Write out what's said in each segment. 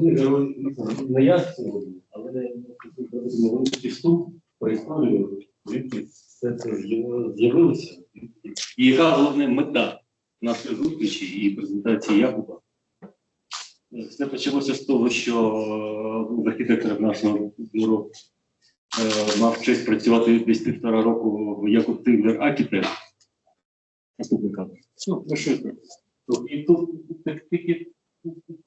Головний герой не я сьогодні, але вступ по історію, звідки все це з'явилося. І яка головна мета нашої зустрічі і презентації Якуба? Все почалося з того, що архітектором нашого бюро мав честь працювати десь 1,5 року JAKUB CIGLER ARCHITEKTI, наступника. І тут таки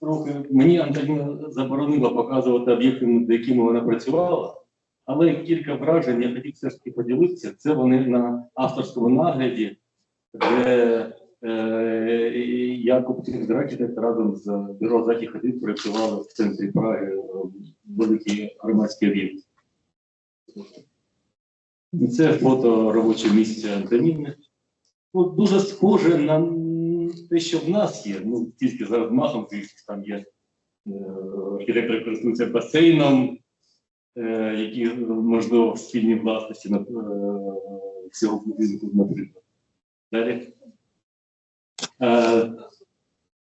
трохи мені Антоніна заборонила показувати об'єкти, над якими вона працювала, але кілька вражень я хотів все ж таки поділитися. Це вони на авторському нагляді, де Якуб Циглер архітектор разом з бюро «JAKUB» працювали в центрі Праги великі громадські об'єкти. Це фото робочого місця Антоніни. Дуже схоже на те, що в нас є, ну, тільки за розмахом, там є архітектори користуються басейном, які, можливо, в спільній власності всього будинку, наприклад. Далі.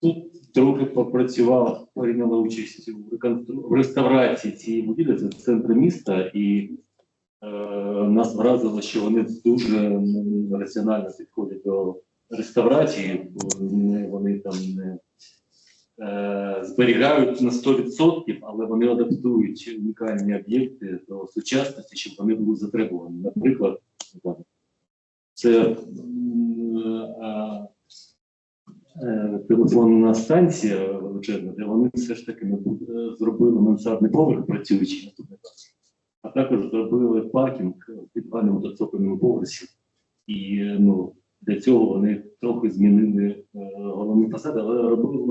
Тут трохи попрацювала, прийняла участь в реставрації цієї будівлі, це центр міста, і нас вразило, що вони дуже раціонально підходять до реставрації, вони там не зберігають на 100%, але вони адаптують унікальні об'єкти до сучасності, щоб вони були затребувані. Наприклад, це телефонна станція величезна, де вони все ж таки зробили мансардний поверх працюючий наступний раз. А також зробили паркінг в підвальному та цокольному поверсі. І для цього вони трохи змінили головний фасад, але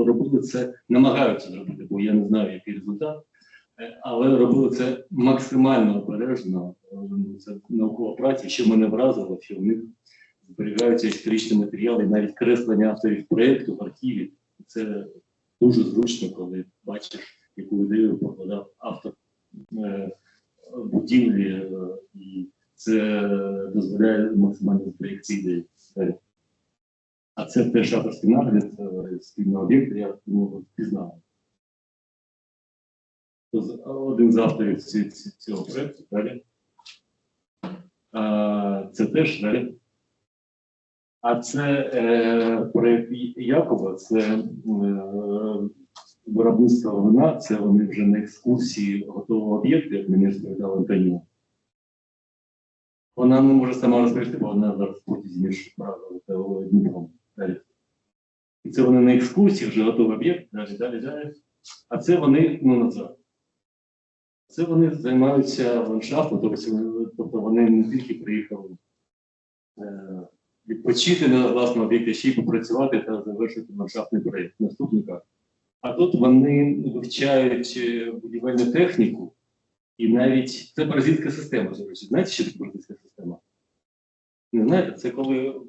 робили це, намагаються зробити, бо я не знаю, який результат, але робили це максимально обережно. Це наукова праця, що мене вразило, що в них зберігаються історичні матеріали, навіть креслення авторів проєкту в архіві. Це дуже зручно, коли бачиш, яку ідею покладав автор будівлі, і це дозволяє максимально зберегти ідеї. А це теж авторський нагляд спільного об'єкту, я його впізнав. Один з авторів цього проєкту, далі. Це теж далі. А це проєкт Якуба, це виробництво вина, це вони вже на екскурсії готового об'єкту, як мені розповідала Антоніна. Вона не може сама розповісти, бо вона зараз в потязі між Прагою та Дніпром. І це вони на екскурсії, вже готовий об'єкт, далі. А це вони, назад. Це вони займаються ландшафтом, тобто вони не тільки приїхали відпочити на власному об'єкті, ще й попрацювати та завершити ландшафтний проєкт наступника. А тут вони вивчають будівельну техніку, і навіть це паразитська система. Знаєте, що таке паразитська система? Не знаєте, це коли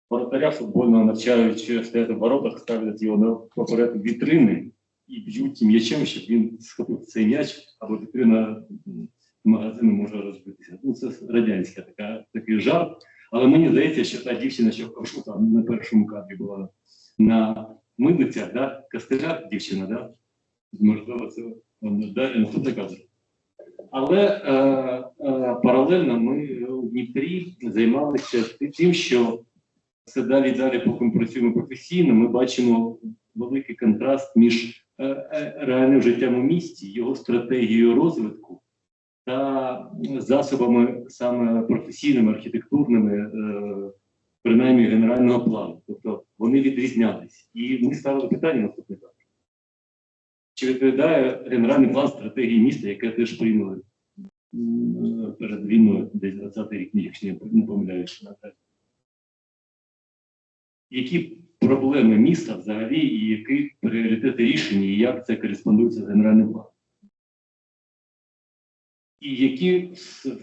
воротаря футбольного навчають стояти в воротах, ставлять його поперед вітрини і б'ють м'ячем, щоб він схопив цей м'яч, або вітрина магазину може розбитися. Це радянська такий жарт. Але мені здається, що та дівчина, що там на першому кадрі була на милицях, костелях дівчина, можливо, це наступний кадр. Але паралельно ми у Дніпрі займалися тим, що все далі і далі, поки ми працюємо професійно, ми бачимо великий контраст між реальним життям у місті, його стратегією розвитку та засобами саме професійними, архітектурними, принаймні генерального плану. Тобто вони відрізнялись. І ми ставили питання наступне. Чи відповідає генеральний план стратегії міста, яке теж прийняли перед війною, десь 20-й рік, якщо я не помиляюся. Які проблеми міста взагалі, і які пріоритети рішення, і як це кореспондується з генеральним планом? І які з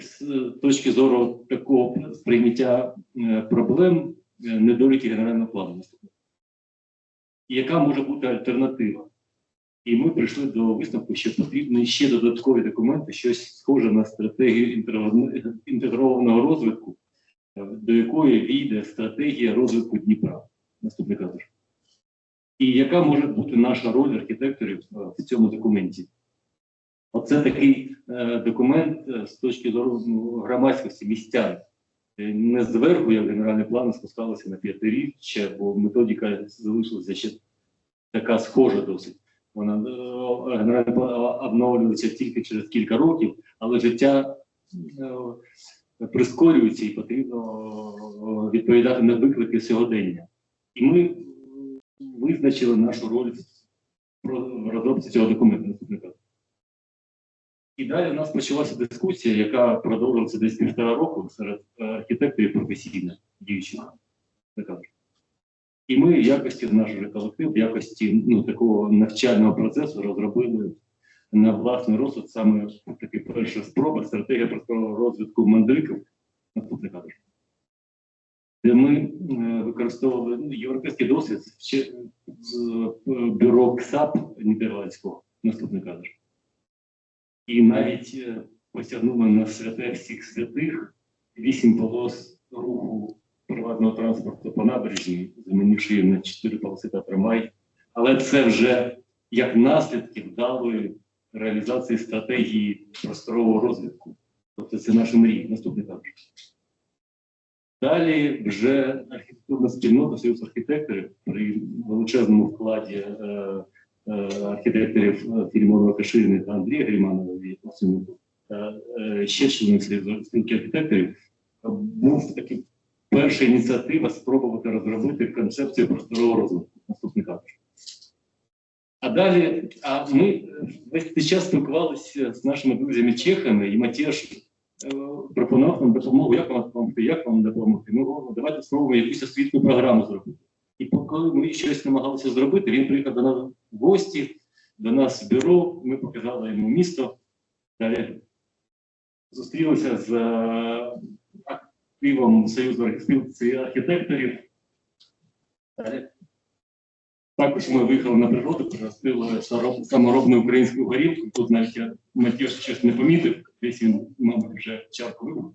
точки зору такого сприйняття проблем недоліки генерального плану? І яка може бути альтернатива? І ми прийшли до висновку, що потрібні ще додаткові документи, щось схоже на стратегію інтегрованого розвитку, до якої війде стратегія розвитку Дніпра. Наступний кадр. І яка може бути наша роль архітекторів в цьому документі? Оце такий документ з точки зору громадськості, містян. Не зверху, як генеральний план, спускалося на п'ятиріччя, бо методика залишилася ще така схожа досить. Вона генеральний план обновлюється тільки через кілька років, але життя прискорюється і потрібно відповідати на виклики сьогодення. І ми визначили нашу роль в розробці цього документу наступника. І далі у нас почалася дискусія, яка продовжилася десь 1,5 року серед архітекторів професійно діючих. І ми в якості, наш колектив, в якості такого навчального процесу розробили на власний розсуд саме таки перша спроба стратегія просторового розвитку мандриків наступний кадр. Де ми використовували європейський досвід з бюро КСАП нідерландського, наступний кадр. І навіть посягнули на святе всіх святих 8 полос руху приватного транспорту по набережній, замінивши її на 4 полоси та трамвай. Але це вже як наслідки вдалої реалізації стратегії просторового розвитку. Тобто це наші мрії. Наступний кадр. Далі вже архітектурна спільнота, Союз архітекторів при величезному вкладі архітекторів Філімонова Каширіна та Андрія Гріманова та ще членів Спілки Архітекторів, був такий перша ініціатива спробувати розробити концепцію просторового розвитку. Наступний кадр. А далі ми весь цей час спілкувалися з нашими друзями-чехами, і Матєш пропонував нам допомогу, як вам допомогти. Ми говоримо, давайте спробуємо якусь освітню програму зробити. І коли ми щось намагалися зробити, він приїхав до нас в гості, до нас в бюро, ми показали йому місто. Далі зустрілися з активом Союзу Спілки Архітекторів. Далі також ми виїхали на природу, приростили саморобну українську горілку. Тут навіть я Матєш щось не помітив, десь він, мабуть, вже чарку вибув.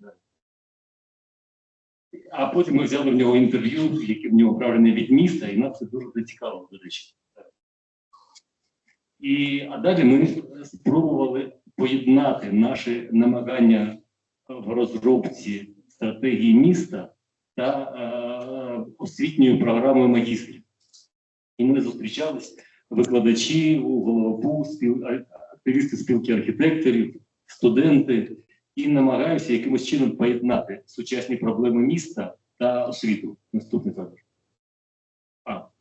А потім ми взяли в нього інтерв'ю, яке в нього правильне від міста, і нас це дуже зацікавило, до речі. А далі ми спробували поєднати наші намагання в розробці стратегії міста та освітньою програмою магістрів. І ми зустрічались викладачі, голову, активісти спілки архітекторів, студенти, і намагаємося якимось чином поєднати сучасні проблеми міста та освіту. Наступний кадр.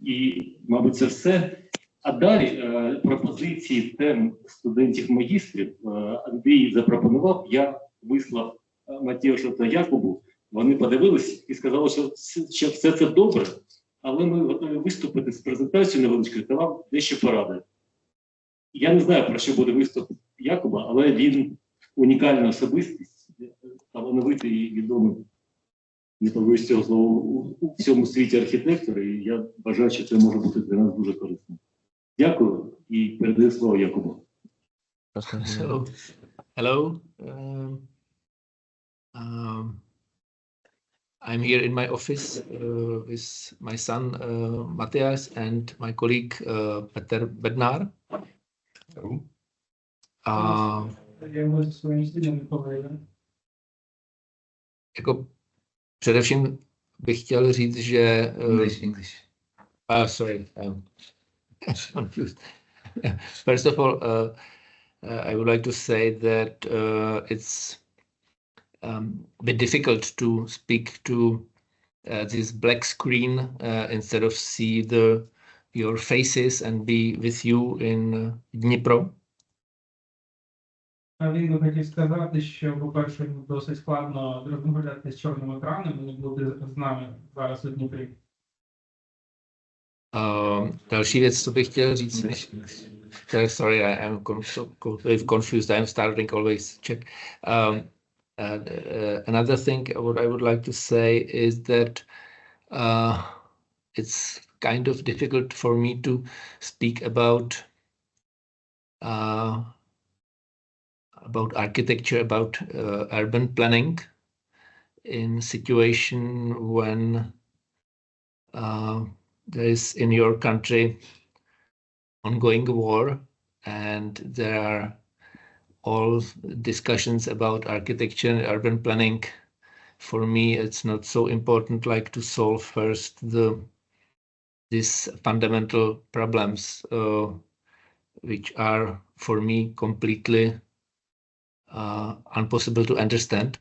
І, мабуть, це все. А далі пропозиції тем студентів-магістрів Андрій запропонував, я вислав Матєшу та Якубу, вони подивились і сказали, що все це добре, але ми готові виступити з презентацією невеличкою та вам дещо порадити. Я не знаю, про що буде виступ Якуба, але він унікальна особистість, талановитий і відомий, не побоюсь цього слова, у всьому світі архітектора, і я вважаю, що це може бути для нас дуже корисним. Дякую і передаю слово Якубу. Hello. I'm here in my office with my son Matthias and my colleague Peter Bednar. Jako především bych chtěl říct, že English. Sorry, I'm confused. First of all, I would like to say that it's a bit difficult to speak to this black screen instead of see your faces and be with you in Dnipro. Він би хотів сказати, що, по-перше, досить складно розмовляти з чорним екраном, він буде з нами зараз у Дніпрі. Další věc, co bych chtěl říct, sorry, I'm confused, I'm starting always Czech. Another thing what I would like to say is that it's kind of difficult for me to speak about architecture, about urban planning in a situation when there is in your country ongoing war, and there are all discussions about architecture and urban planning. For me, it's not so important like to solve first these fundamental problems, which are for me completely impossible to understand.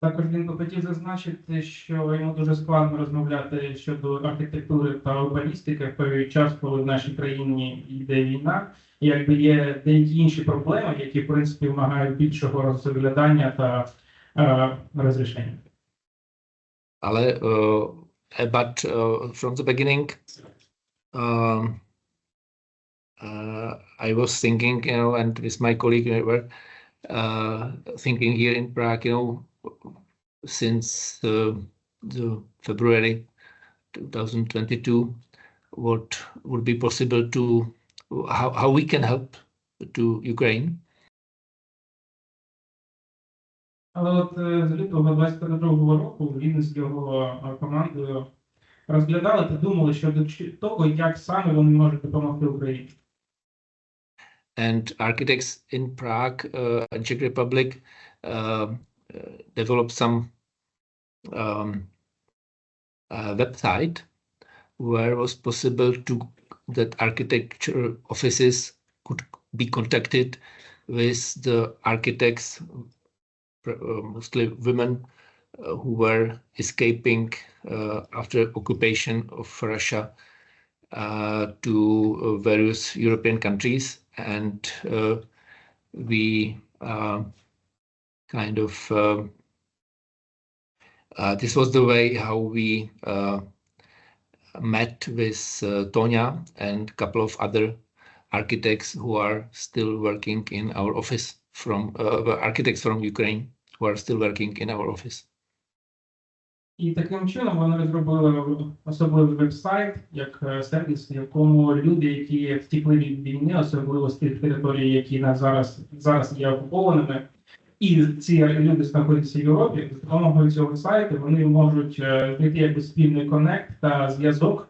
Також він би хотів зазначити, що йому дуже складно розмовляти щодо архітектури та урбаністики в той час, коли в нашій країні йде війна, і якби є деякі інші проблеми, які, в принципі, вимагають більшого розглядання та розрішення. Але, but from the beginning, I was thinking, you know, and with my colleague, we were thinking here in Prague, you know, since the February 2022, what would be possible to, how we can help to Ukraine. Але от з лютого 2022 року він з його командою розглядали та думали щодо того, як саме вони можуть допомогти Україні. And architects in Prague and Czech Republic developed some website where it was possible that architecture offices could be contacted with the architects, mostly women, who were escaping after occupation of Russia to various European countries, and we kind of this was the way how we met with Tonya and a couple of other architects who are still working in our office, from architects from Ukraine who are still working in our office. І таким чином вони розробили особливий веб-сайт, як сервіс, в якому люди, які втекли від війни, особливо з тих територій, які зараз є окупованими, і ці люди знаходяться в Європі, з допомогою цього сайту вони можуть знайти якийсь спільний коннект та зв'язок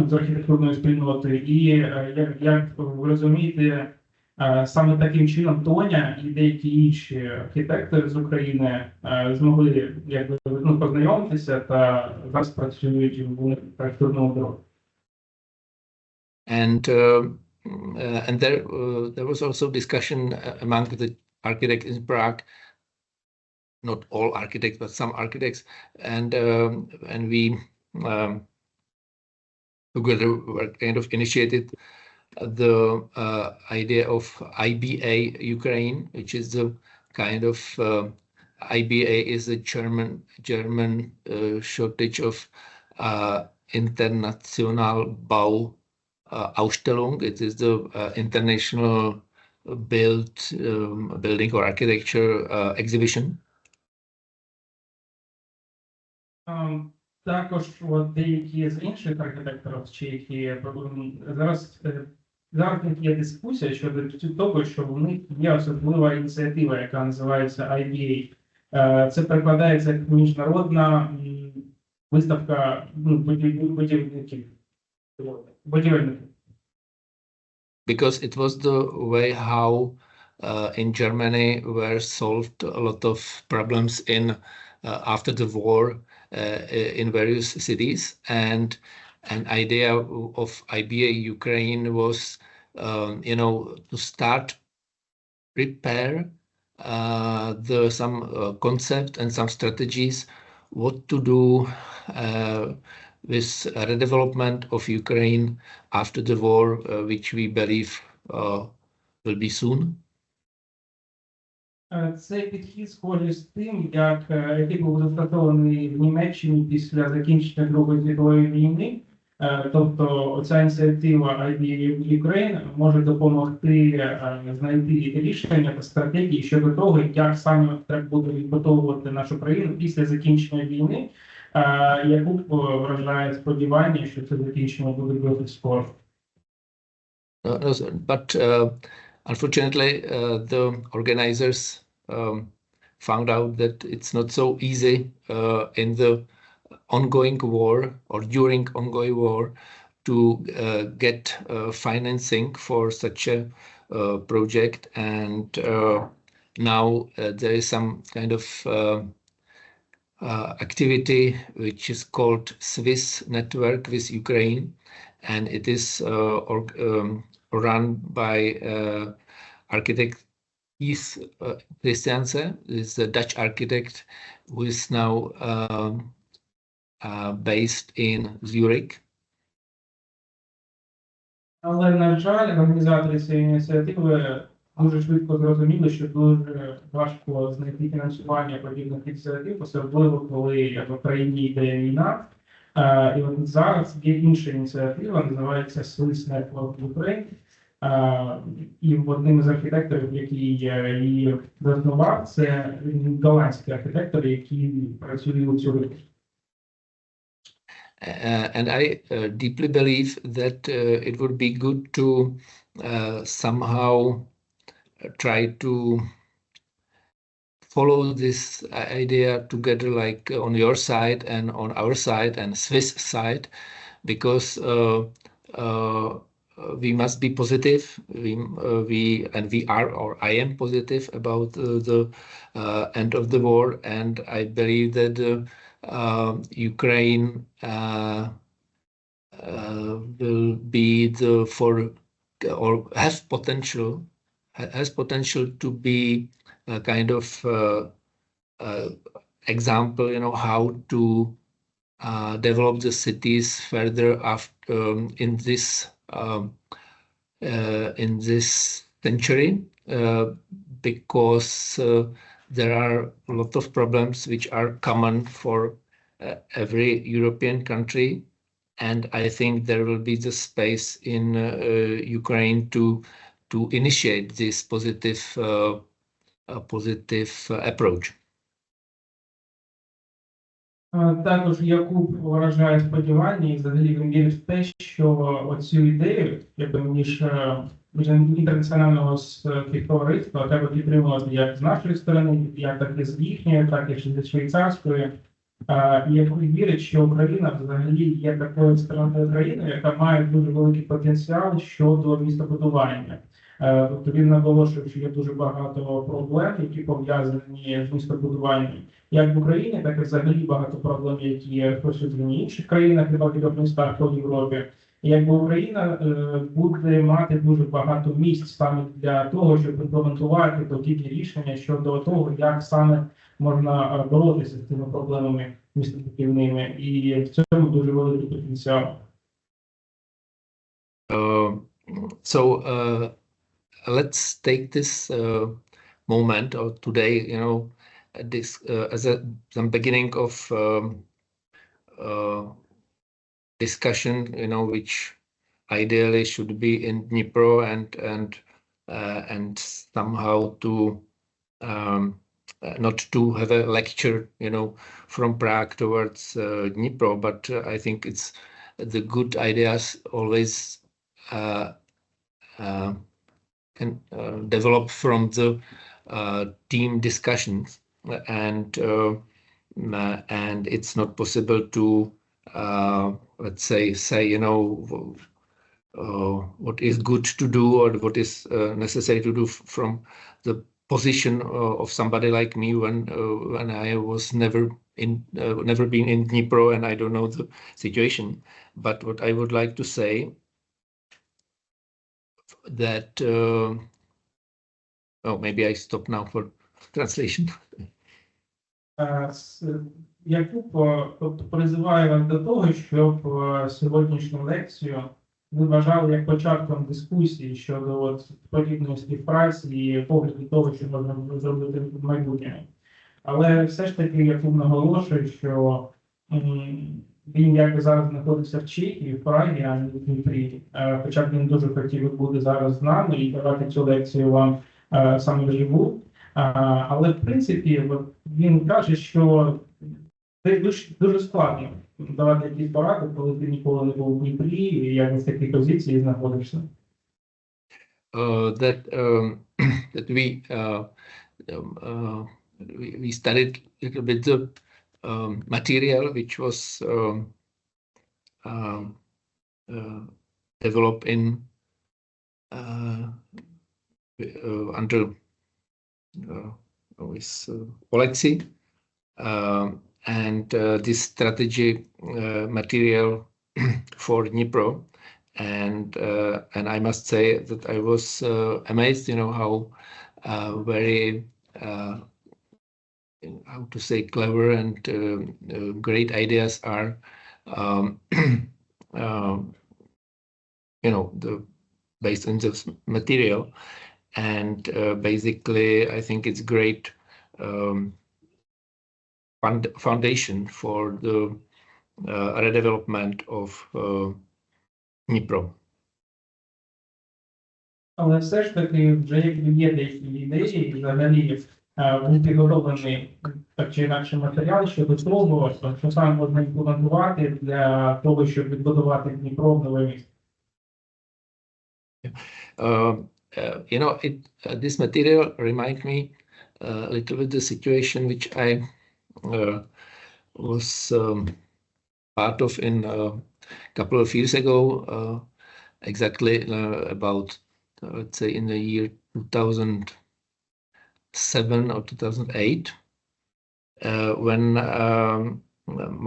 з архітектурною спільнотою. І, як ви розумієте, саме таким чином Тоня і деякі інші архітектори з України змогли познайомитися та зараз працюють в архітектурному бюро. And there was also discussion among the architects in Prague, not all architects, but some architects, and we together were kind of initiated the idea of IBA Ukraine, which is the kind of IBA is the German shortage of International Bau Ausstellung. It is the international building or architecture exhibition. Також деякі з інших архітекторів, чи які зараз є дискусія щодо того, що в них є особлива ініціатива, яка називається IBA. Це перекладається як міжнародна виставка будівельників. Because it was the way how in Germany were solved a lot of problems in after the war in various cities, and an idea of IBA Ukraine was, to start prepare some concept and some strategies what to do with redevelopment of Ukraine after the war, which we believe will be soon. Цей підхід схожий з тим, який був застосований в Німеччині після закінчення Другої світової війни. Тобто оця ініціатива IBA Ukraine може допомогти знайти рішення та стратегії щодо того, як саме треба буде відбудовувати нашу країну після закінчення війни. Якуб вражає сподівання, що це закінчення буде досить скоро. But unfortunately, the organizers found out that it's not so easy in the ongoing war or during ongoing war to get financing for such a project, and now there is some kind of activity which is called Swiss Network with Ukraine, and it is run by architect Christianse, is a Dutch architect who is now based in Zurich. Але, на жаль, організатори цієї ініціативи дуже швидко зрозуміли, що дуже важко знайти фінансування подібних ініціатив, особливо коли в Україні йде війна. І от зараз є інша ініціатива, називається Swiss Network Ukraine. І одним з архітекторів, який її заснував, це голландський архітектор, який працює у Цюриху. And I deeply believe that it would be good to somehow try to follow this idea together, like on your side and on our side and Swiss side, because we must be positive. We are, or I am positive about the end of the war, and I believe that Ukraine will be or has potential to be a kind of example, how to develop the cities further after in this century, because there are a lot of problems which are common for every European country, and I think there will be the space in Ukraine to initiate this positive approach. Також Якуб виражає сподівання і взагалі він вірить в те, що оцю ідею, між інтернаціонального співтовариства треба підтримувати як з нашої сторони, так і з їхньої, так і з швейцарської. І Якуб вірить, що Україна взагалі є такою стороною країною, яка має дуже великий потенціал щодо містобудування. Тобто він наголошує, що є дуже багато проблем, які пов'язані з містобудуванням. Як в Україні, так і взагалі багато проблем, які є присутні в інших країнах, в багатьох містах по Європі. І якби Україна буде мати дуже багато місць саме для того, щоб імплементувати подібні рішення щодо того, як саме можна боротися з цими проблемами містобудівними. І в цьому дуже великий потенціал. Let's take this moment or today, this as some beginning of discussion, which ideally should be in Dnipro and somehow to not to have a lecture, from Prague towards Dnipro, but I think it's the good ideas always can develop from the team discussions, and it's not possible to let's say what is good to do or what is necessary to do from the position of somebody like me when I was never been in Dnipro and I don't know the situation. But what I would like to say that maybe I stop now for translation. Якуб призиває вас до того, щоб сьогоднішню лекцію ви вважали як початком дискусії щодо подібної співпраці і погляду того, що можна зробити в майбутньому. Але все ж таки Якуб наголошує, що він, як зараз, знаходиться в Чехії, в Прагі, а не в Дніпрі. Хоча б він дуже хотів бути зараз з нами і давати цю лекцію вам саме вживу. Але, в принципі, він каже, що це дуже складно давати якісь поради, коли ти ніколи не був в Дніпрі і як в такій позиції знаходишся. That we studied a little bit material which was developed in under with Oleksiy, and this strategy material for Dnipro, and I must say that I was amazed, how very how to say clever and great ideas are based on this material, and basically I think it's great foundation for the redevelopment of Dnipro. Але все ж таки вже як є деякі ідеї, і взагалі вони підготовлені так чи інакше матеріал щодо того, що саме можна імплементувати для того, щоб відбудувати Дніпро в нове місто. This material reminds me a little bit the situation which I was part of in a couple of years ago, exactly about, let's say, in the year 2007 or 2008, when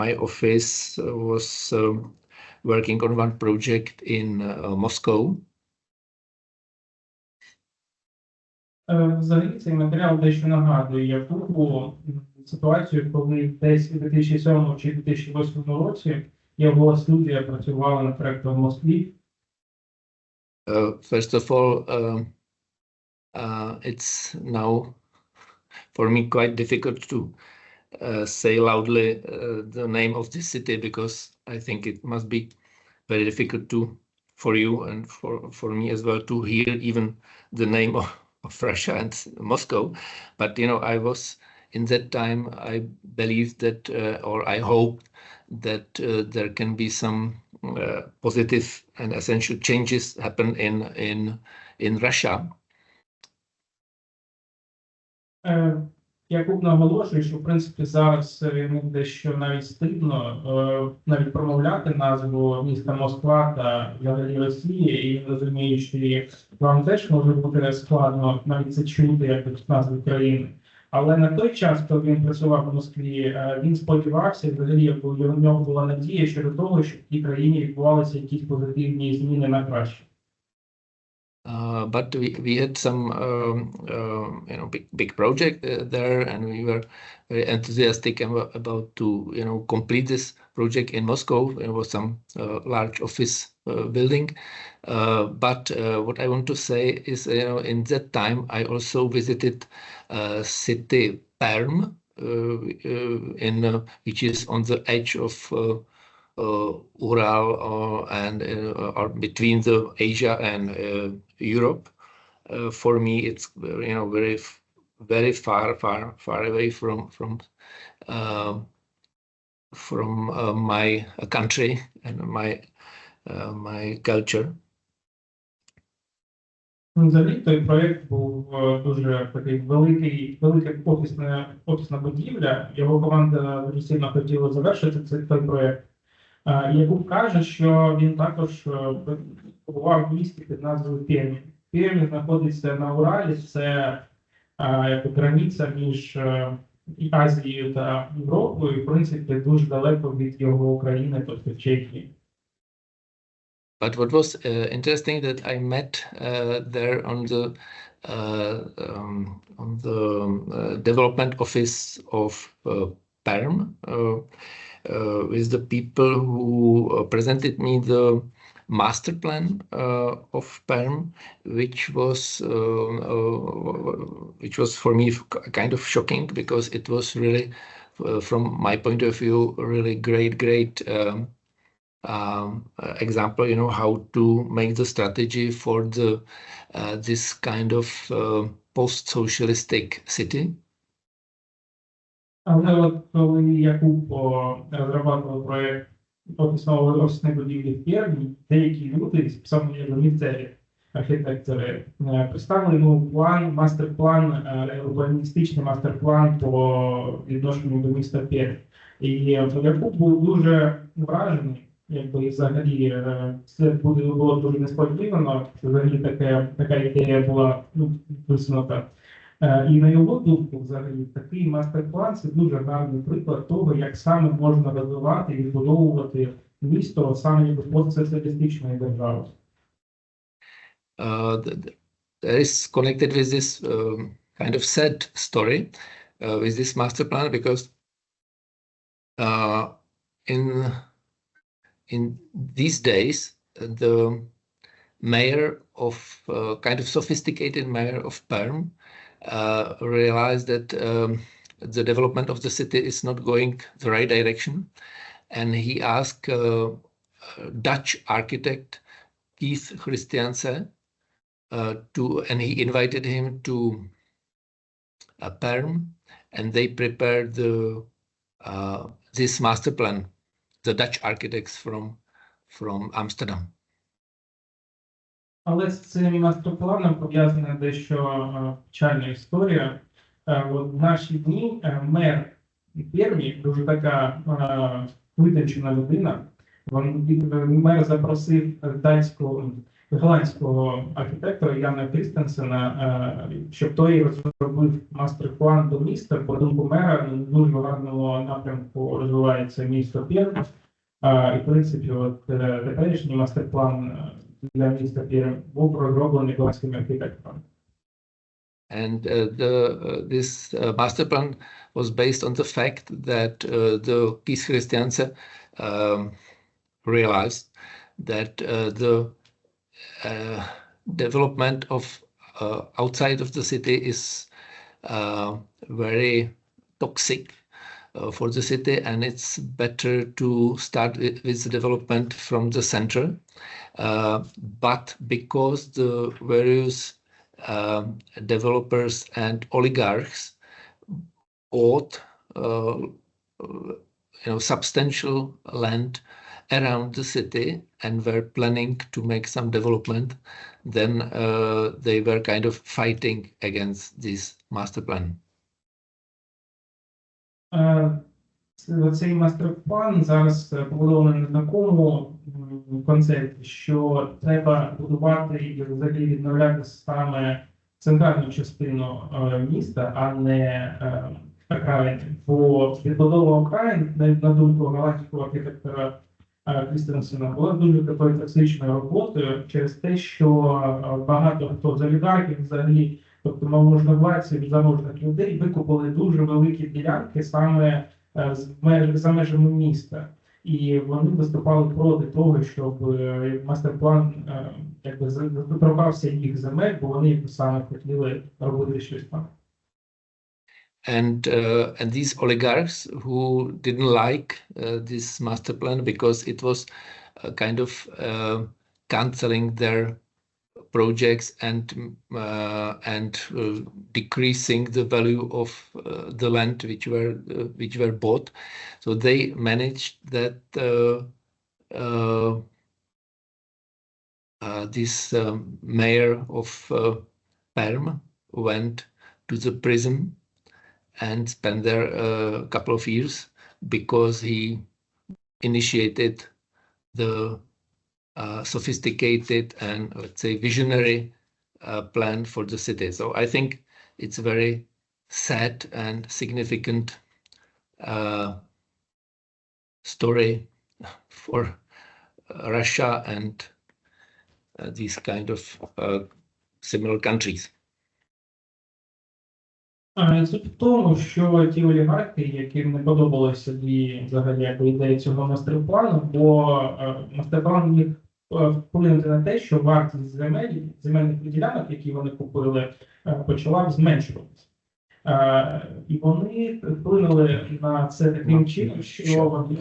my office was working on one project in Moscow. Взагалі цей матеріал дещо нагадує Якубу ситуацію, коли десь у 2007 чи 2008 році його студія працювала над проектом в Москві. First of all, it's now for me quite difficult to say loudly the name of this city, because I think it must be very difficult for you and for me as well to hear even the name of Russia and Moscow. But I was in that time, I believed that or I hoped that there can be some positive and essential changes happen in Russia. Якуб наголошує, що в принципі зараз йому дещо навіть стидно навіть промовляти назву міста Москва та взагалі Росії, і він розуміє, що вам теж може бути складно навіть це чути, як назву країни. Але на той час, коли він працював в Москві, він сподівався, взагалі у нього була надія щодо того, що в тій країні відбувалися якісь позитивні зміни на краще. But we had some big project there, and we were very enthusiastic about to complete this project in Moscow. There was some large office building. But what I want to say is, in that time I also visited city Perm, which is on the edge of Ural and or between the Asia and Europe. For me, it's very far away from my country and my culture. Взагалі, той проєкт був дуже такий велика офісна будівля. Його команда дуже сильно хотіла завершити той проєкт. Якуб каже, що він також побував в місті під назвою Пермь. Пермь знаходиться на Уралі, це границя між Азією та Європою, і, в принципі, дуже далеко від його України, тобто Чехії. But what was interesting that I met there on the development office of Perm with the people who presented me the master plan of Perm, which was for me kind of shocking, because it was really, from my point of view, really great example, how to make the strategy for this kind of post-socialistic city. Але от коли Якуб розробляв проєкт офісної будівлі в Пермі, деякі люди, саме місцеві, архітектори, представили йому план, мастер-план, урбаністичний мастер-план по відношенню до міста Пермь. І Якуб був дуже вражений, якби і взагалі це було дуже несподівано, що взагалі така ідея була висунута. І на його думку, взагалі, такий мастер-план – це дуже гарний приклад того, як саме можна розвивати і відбудовувати місто саме як постсоціалістичної держави. That is connected with this kind of sad story with this master plan, because in these days the mayor of kind of sophisticated mayor of Perm realized that the development of the city is not going the right direction, and he asked Dutch architect Keith Christiansen and he invited him to Perm, and they prepared this master plan, the Dutch architects from Amsterdam. Але з цим мастер-планом пов'язана дещо печальна історія. В наші дні мер Пермі, дуже така витончена людина, мер запросив голландського архітектора Яна Крістенсена, щоб той розробив мастер-план до міста. По думку мера, в дуже гарному напрямку розвивається місто Пермь. І, в принципі, теперішній мастер-план для міста Пермь був розроблений голландським архітектором. And this master plan was based on the fact that the Keith Christiansen realized that the development of outside of the city is very toxic for the city, and it's better to start with the development from the center. But because the various developers and oligarchs bought substantial land around the city and were planning to make some development, then they were kind of fighting against this master plan. Цей мастер-план зараз побудований на такому концепті, що треба будувати і взагалі відновляти саме центральну частину міста, а не окраїни. Бо відбудова окраїн, на думку голландського архітектора Крістенсена, була дуже такою токсичною роботою через те, що багато хто з олігархів взагалі, тобто можновладців, заможних людей, викупили дуже великі ділянки саме за межами міста. І вони виступали проти того, щоб мастер-план доторкався їх земель, бо вони саме хотіли робити щось там. And these oligarchs who didn't like this master plan because it was kind of canceling their projects and decreasing the value of the land which were bought, so they managed that this mayor of Perm went to the prison and spent there a couple of years because he initiated the sophisticated and, let's say, visionary plan for the city. So I think it's a very sad and significant story for Russia and these kind of similar countries. Суть в тому, що ті олігархи, яким не подобалося взагалі ідея цього мастер-плану, бо мастер-план міг вплинути на те, що вартість земельних ділянок, які вони купили, почала зменшуватися. І вони вплинули на це таким чином, що вони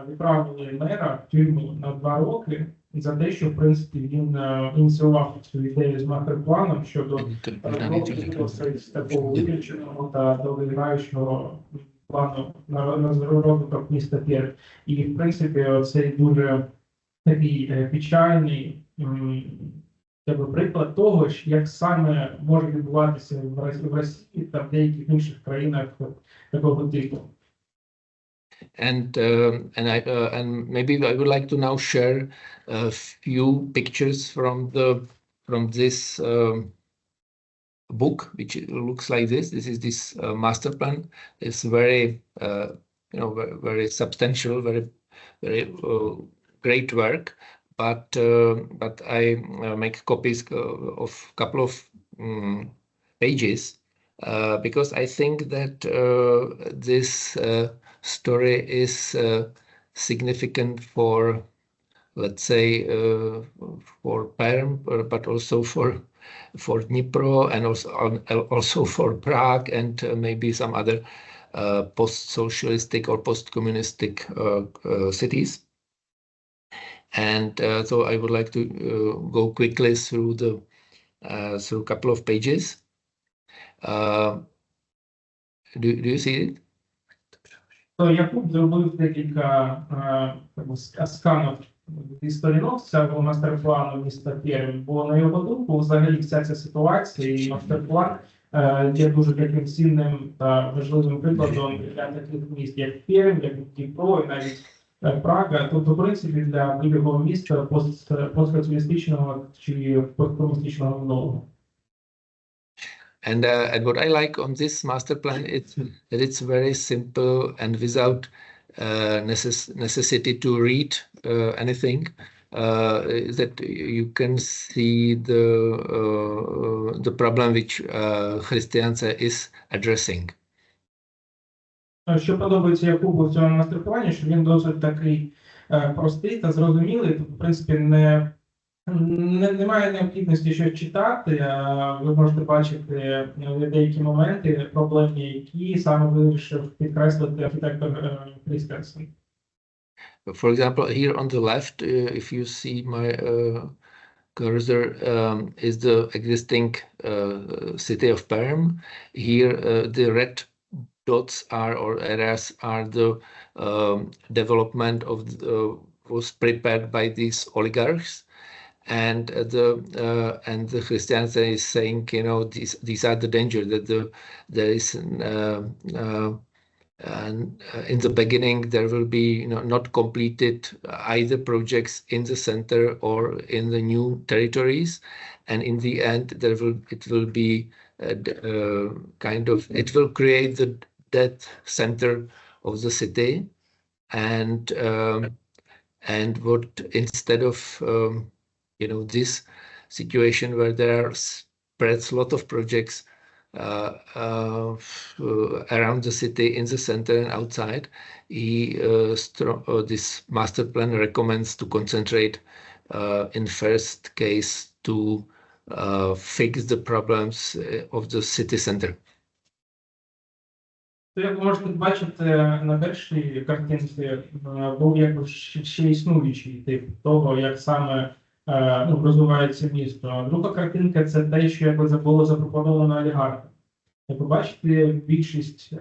відправили мера в тюрму на 2 роки за те, що, в принципі, він ініціював цю ідею з мастер-планом щодо такого виключеного та довгоіграючого плану на розвиток міста Пермь. І, в принципі, це дуже такий печальний приклад того, як саме може відбуватися в Росії та в деяких інших країнах такого типу. And maybe I would like to now share a few pictures from this book, which looks like this. This is this master plan. It's very very substantial, very great work. But I make copies of a couple of pages because I think that this story is significant for, let's say, for Perm, but also for Dnipro, and also for Prague, and maybe some other post-socialistic or post-communistic cities. And so I would like to go quickly through a couple of pages. Do you see it? То Якуб зробив декілька сканів зі сторінок цього мастер-плану міста Пермь, бо на його думку взагалі вся ця ситуація і мастер-план є дуже таким цінним та важливим прикладом для таких міст, як Пермь, як Дніпро і навіть Прага. Тобто, в принципі, для будь-якого міста постсоціалістичного чи посткомуністичного минулого. And what I like on this master plan is that it's very simple and without necessity to read anything. That you can see the problem which Християнця is addressing. Що подобається Якубу в цьому мастер-плані, що він досить такий простий та зрозумілий. Тобто, в принципі, немає необхідності щось читати. Ви можете бачити деякі моменти проблемні, які саме вирішив підкреслити архітектор Християнця. For example, here on the left, if you see my cursor, is the existing city of Perm. Here, the red dots are, or areas are the development of was prepared by these oligarchs. And the Christianity is saying, these are the danger, that there is in the beginning there will be not completed either projects in the center or in the new territories, and in the end it will be it will create the dead center of the city, and what instead of this situation where there are spreads a lot of projects around the city, in the center and outside, this master plan recommends to concentrate in first case to fix the problems of the city center. Як ви можете бачити, на першій картинці був якби ще існуючий тип того, як саме розвивається місто. Друга картинка – це те, що якби було запропоновано олігархам. Як ви бачите, більшість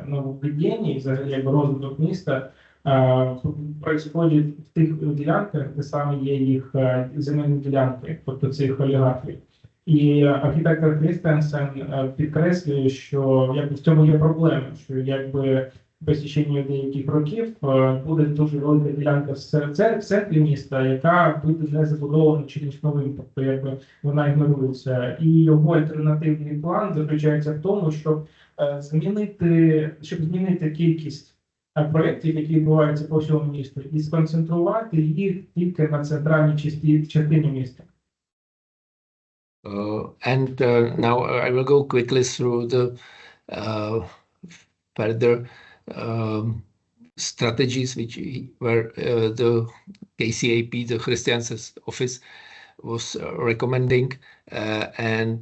нововведень, взагалі якби розвиток міста, происходить в тих ділянках, де саме є їх земельні ділянки, тобто цих олігархів. І архітектор Християнсен підкреслює, що якби в цьому є проблема, що якби по течение деяких років буде дуже велика ділянка в центрі міста, яка буде не забудована чимось новим, тобто якби вона ігнорується. І його альтернативний план заключається в тому, щоб змінити кількість проєктів, які відбуваються по всьому місту, і сконцентрувати їх тільки на центральній частині міста. Now I will go quickly through the further strategies which were the KCAP, the Christian's office, was recommending, and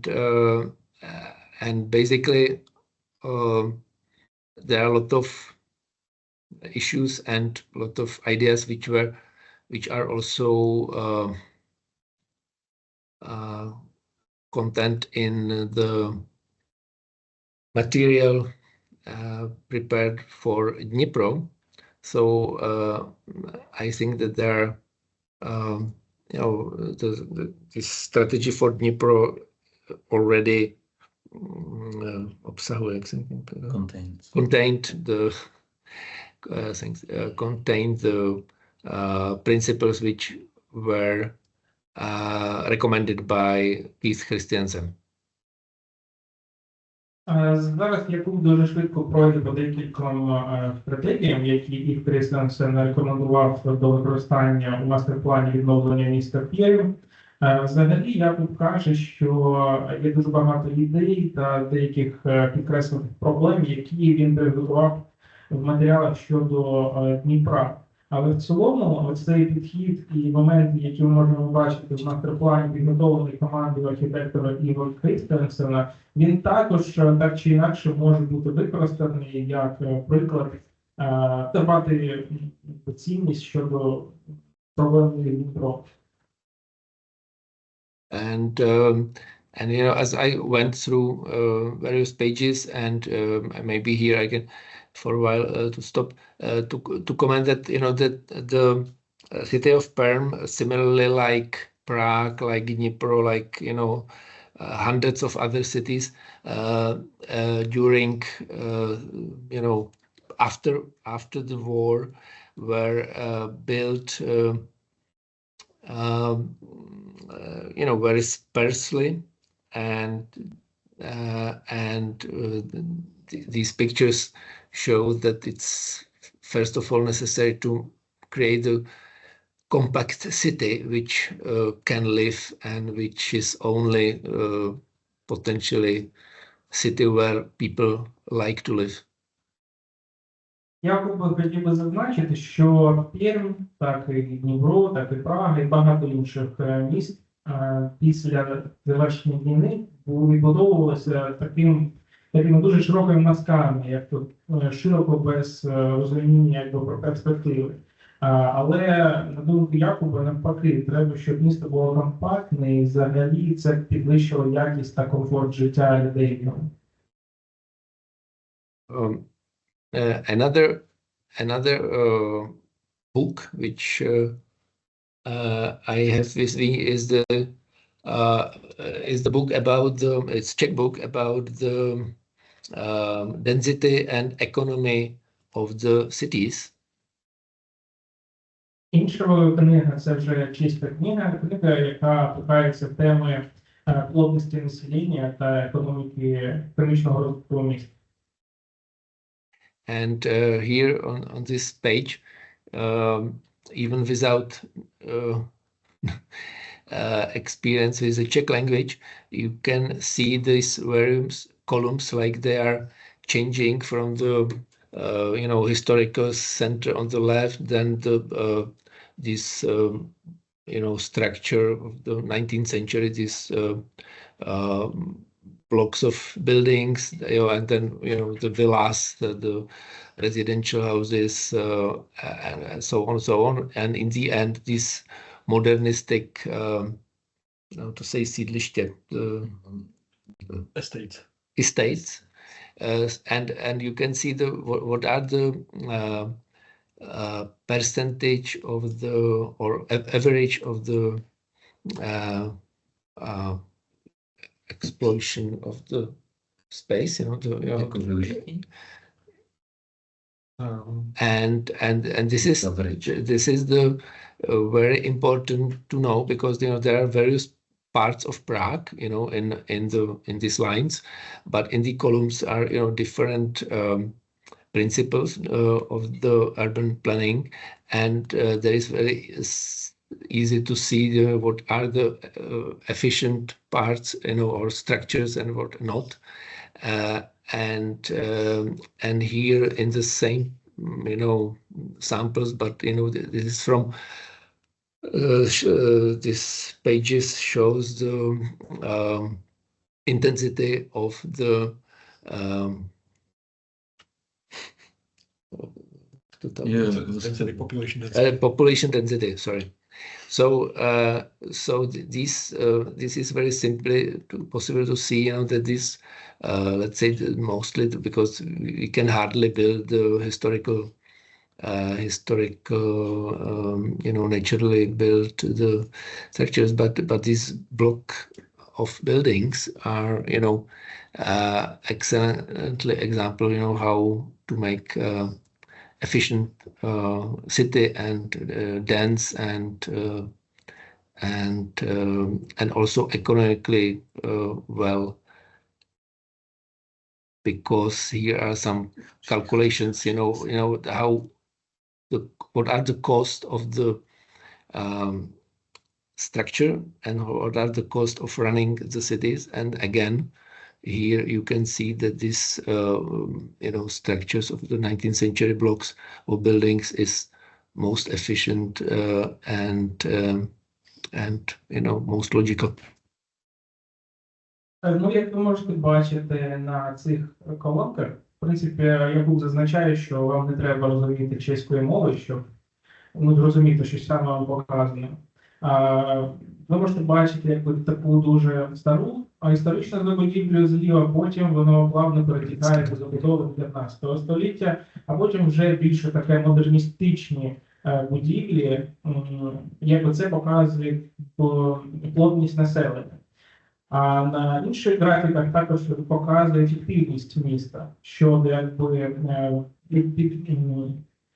basically there are a lot of issues and a lot of ideas which are also content in the material prepared for Dnipro. So I think that there are this strategy for Dnipro already contained the principles which were recommended by Keith Christiansen. Зараз Якуб дуже швидко пройде по декільком стратегіям, які Keith Christiansen рекомендував до використання у мастер-плані відновлення міста Києва. Взагалі, Якуб каже, що є дуже багато ідей та деяких підкреслених проблем, які він підготував в матеріалах щодо Дніпра. Але в цілому цей підхід і моменти, які ми можемо бачити в мастер-плані підготовленої командою архітектора Ігоря Крістенсена, він також так чи інакше може бути використаний як приклад давати цінність щодо проблеми Дніпро. And you know, as I went through various pages, and maybe here I can, for a while, to stop to comment that, you know, that the city of Perm, similarly like Prague, like Dnipro, like, you know, hundreds of other cities during, you know, after the war, were built. You know, very sparsely, and these pictures show that it's first of all necessary to create a compact city which can live and which is only potentially a city where people like to live. Я хотів би зазначити, що Пермь, так і Дніпро, так і Прага, і багато інших міст після завершення війни відбудовувалися такими дуже широкими мазками, як тут широко без розуміння про перспективи. Але, на думку Якуба, навпаки, треба, щоб місто було компактне і взагалі це підвищило якість та комфорт життя людей. Another book which I have with me is the book about it's Czech book about the density and economy of the cities. Інша книга – це вже чеська книга, яка торкається теми плотності населення та економічного розвитку міст. And here on this page, even without experience with the Czech language, you can see these various columns like they are changing from the you know, historical center on the left, then this you know, structure of the 19th century, this blocks of buildings, you know, and then, you know, the villas, the residential houses, and so on and so on. And in the end, this modernistic, how to say, sídliště, estates, and you can see what are the percentage of the, or average of the explosion of the space, you know, and this is the very important to know, because, you know, there are various parts of Prague, you know, in these lines, but in the columns are, you know, different principles of the urban planning, and there is very easy to see what are the efficient parts, you know, or structures and what not. And here in the same, you know, samples, but, you know, this is from this pages shows the intensity of the population density, sorry. So this is very simply possible to see, you know, that this let's say mostly because we can hardly build the historical historical, naturally built the structures, but this block of buildings are, excellently example, how to make efficient city and dense and also economically well, because here are some calculations, what are the cost of the structure and what are the cost of running the cities. And again, here you can see that this, structures of the 19th century blocks of buildings is most efficient and most logical. Ну, як ви можете бачити на цих колонках, в принципі, Якуб зазначає, що вам не треба розуміти чеської мови, щоб зрозуміти, що саме вам показано. Ви можете бачити таку дуже стару, історичну будівлю зліва, потім воно плавно перетікає до забудови 15 століття, а потім вже більше таке модерністичні будівлі, як це показує плотність населення. А на інших графіках також показує ефективність міста щодо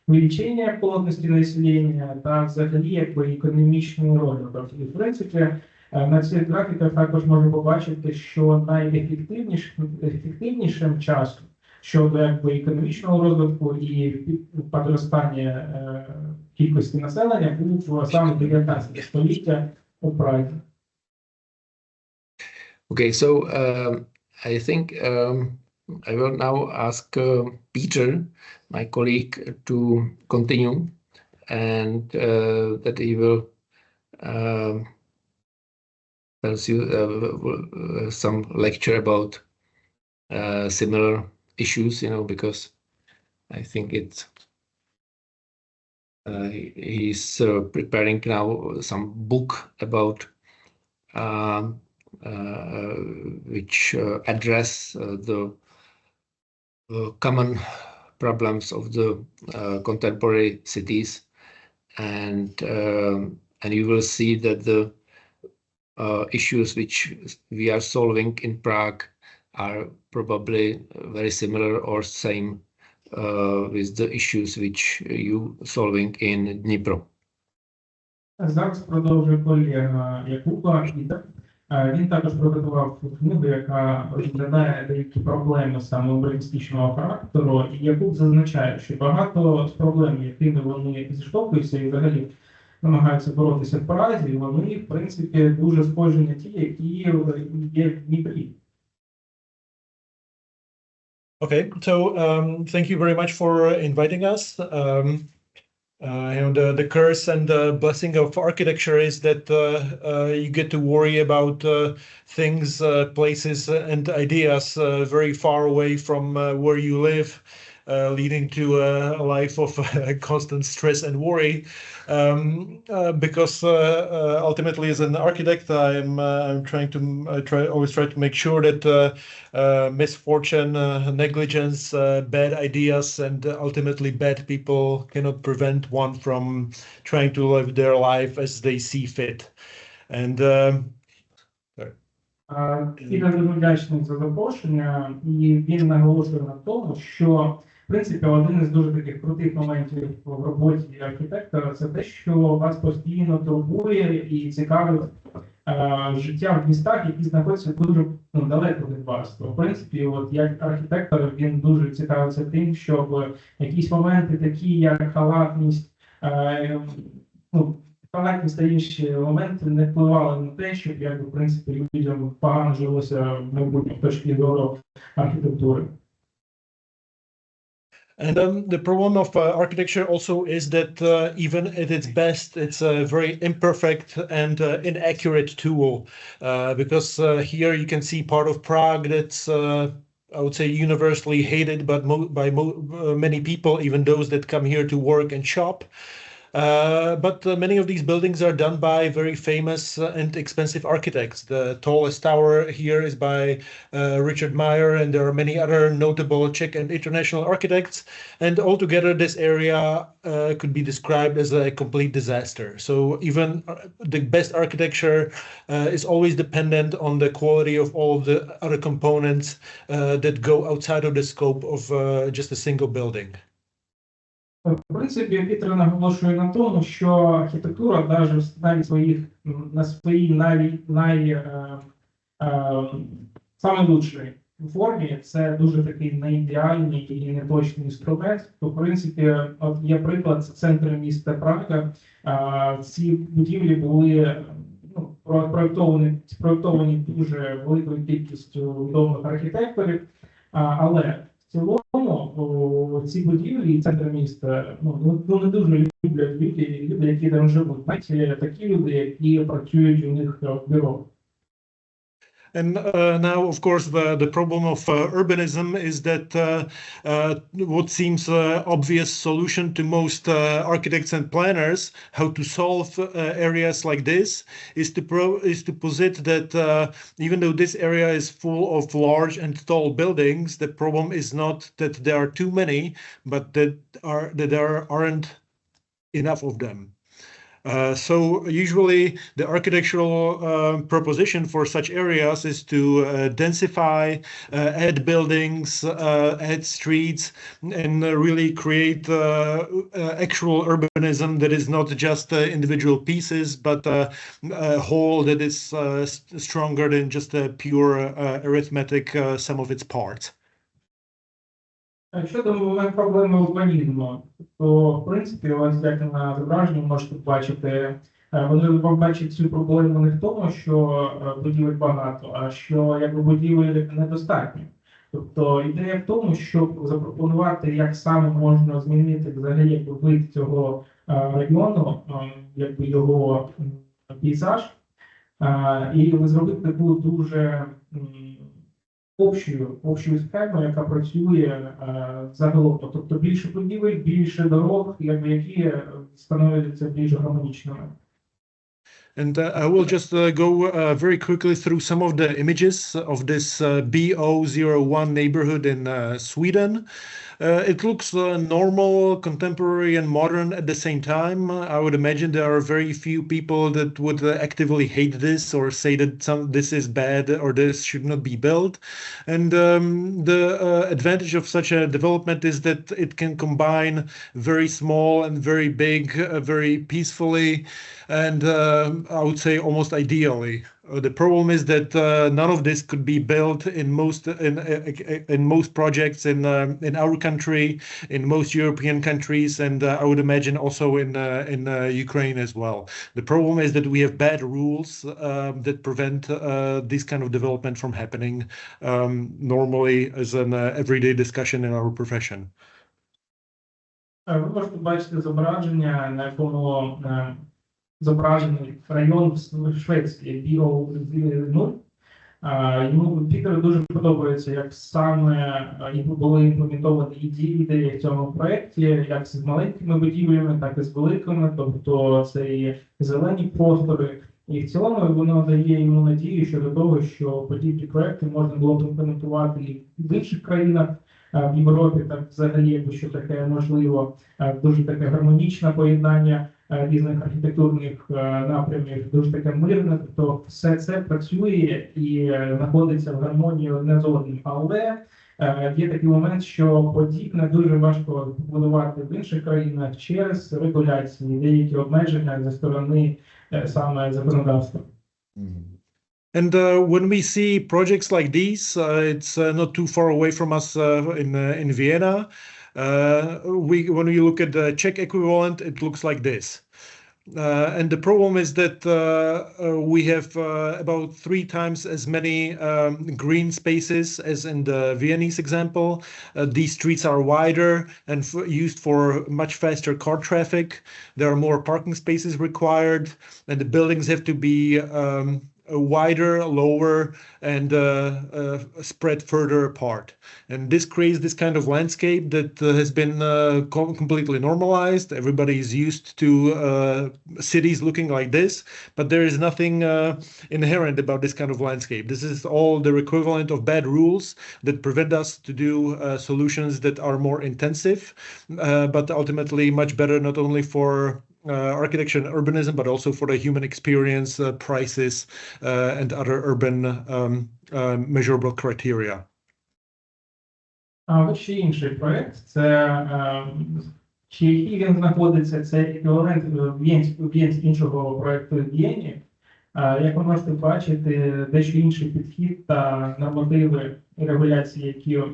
увеличення плотності населення та взагалі економічної розвиток. І в принципі на цих графіках також можна побачити, що найефективнішим часом щодо економічного розвитку і підростання кількості населення був саме 19 століття у Празі. Okay, so I think I will now ask Peter, my colleague, to continue, and that he will tell you some lecture about similar issues, because I think he's preparing now some book about which address the common problems of the contemporary cities, and you will see that the issues which we are solving in Prague are probably very similar or same with the issues which you solving in Dnipro. Зараз продовжує колега Якуба. Він також приготував книгу, яка розглядає деякі проблеми саме урбаністичного характеру. І Якуб зазначає, що багато з проблем, якими вони зіштовхуються і взагалі намагаються боротися в Празі, вони, в принципі, дуже схожі на ті, які є в Дніпрі. Okay, so thank you very much for inviting us. The curse and the blessing of architecture is that you get to worry about things, places, and ideas very far away from where you live, leading to a life of constant stress and worry. Because ultimately, as an architect, I'm always try to make sure that misfortune, negligence, bad ideas, and ultimately bad people cannot prevent one from trying to live their life as they see fit. And Ігор дуже вдячний за запрошення, і він наголошує на тому, що в принципі, один із дуже таких крутих моментів в роботі архітектора – це те, що вас постійно турбує і цікавить життя в містах, які знаходяться дуже далеко від вас. То, в принципі, як архітектор, він дуже цікавиться тим, щоб якісь моменти такі, як халатність, халатність та інші моменти не впливали на те, щоб, в принципі, людям погано жилося в майбутньому точки зору архітектури. And the problem of architecture also is that even at its best, it's a very imperfect and inaccurate tool. Because here you can see part of Prague that's, I would say, universally hated, but by many people, even those that come here to work and shop. But many of these buildings are done by very famous and expensive architects. The tallest tower here is by Richard Meyer, and there are many other notable Czech and international architects. And altogether, this area could be described as a complete disaster. So even the best architecture is always dependent on the quality of all of the other components that go outside of the scope of just a single building. В принципі, Пітер наголошує на тому, що архітектура навіть на своїй саме лучшій формі це дуже такий неідеальний і неточний інструмент. То, в принципі, от є приклад, це центр міста Прага. Ці будівлі були проєктовані дуже великою кількістю відомих архітекторів, але в цілому ці будівлі і центр міста не дуже люблять люди, які там живуть. Навіть такі люди, які працюють у них в бюро. And now, of course, the problem of urbanism is that what seems obvious solution to most architects and planners how to solve areas like this is to posit that even though this area is full of large and tall buildings, the problem is not that there are too many, but that there aren't enough of them. So usually the architectural proposition for such areas is to densify, add buildings, add streets, and really create actual urbanism that is not just individual pieces, but a whole that is stronger than just a pure arithmetic sum of its parts. Щодо проблеми урбанізму, то, в принципі, ось як на зображенні можете бачити, вони бачать цю проблему не в тому, що будівель багато, а що якби будівель недостатньо. Тобто ідея в тому, щоб запропонувати, як саме можна змінити взагалі якби вид цього району, якби його пейзаж, і зробити таку дуже общою схему, яка працює загалом. Тобто більше будівель, більше дорог, які становляться більш гармонічними. And I will just go very quickly through some of the images of this BO01 neighborhood in Sweden. It looks normal, contemporary, and modern at the same time. I would imagine there are very few people that would actively hate this or say that this is bad or this should not be built. And the advantage of such a development is that it can combine very small and very big, very peacefully, and I would say almost ideally. The problem is that none of this could be built in most projects in our country, in most European countries, and I would imagine also in Ukraine as well. The problem is that we have bad rules that prevent this kind of development from happening normally as an everyday discussion in our profession. Ви можете бачити зображення, на якому зображений район в Швеції, BO0. Йому Пітеру дуже подобається, як саме були імплементовані ідеї в цьому проєкті, як з маленькими будівлями, так і з великими, тобто це і зелені простори. І в цілому воно дає йому надію щодо того, що подібні проєкти можна було б імплементувати і в інших країнах, в Європі, так взагалі, якщо таке можливо, дуже таке гармонічне поєднання різних архітектурних напрямів, дуже таке мирне, тобто все це працює і знаходиться в гармонії одне з одним. Але є такий момент, що подібне дуже важко побудувати в інших країнах через регуляції, деякі обмеження зі сторони саме законодавства. And when we see projects like these, it's not too far away from us in Vienna. When we look at the Czech equivalent, it looks like this. And the problem is that we have about 3 times as many green spaces as in the Viennese example. These streets are wider and used for much faster car traffic. There are more parking spaces required, and the buildings have to be wider, lower, and spread further apart. And this creates this kind of landscape that has been completely normalized. Everybody is used to cities looking like this, but there is nothing inherent about this kind of landscape. This is all the equivalent of bad rules that prevent us to do solutions that are more intensive, but ultimately much better not only for architecture and urbanism, but also for the human experience, prices, and other urban measurable criteria. Ось ще інший проєкт, це чи який він знаходиться, це еквівалент іншого проєкту В'єні. Як ви можете бачити, дещо інший підхід та нормативи і регуляції,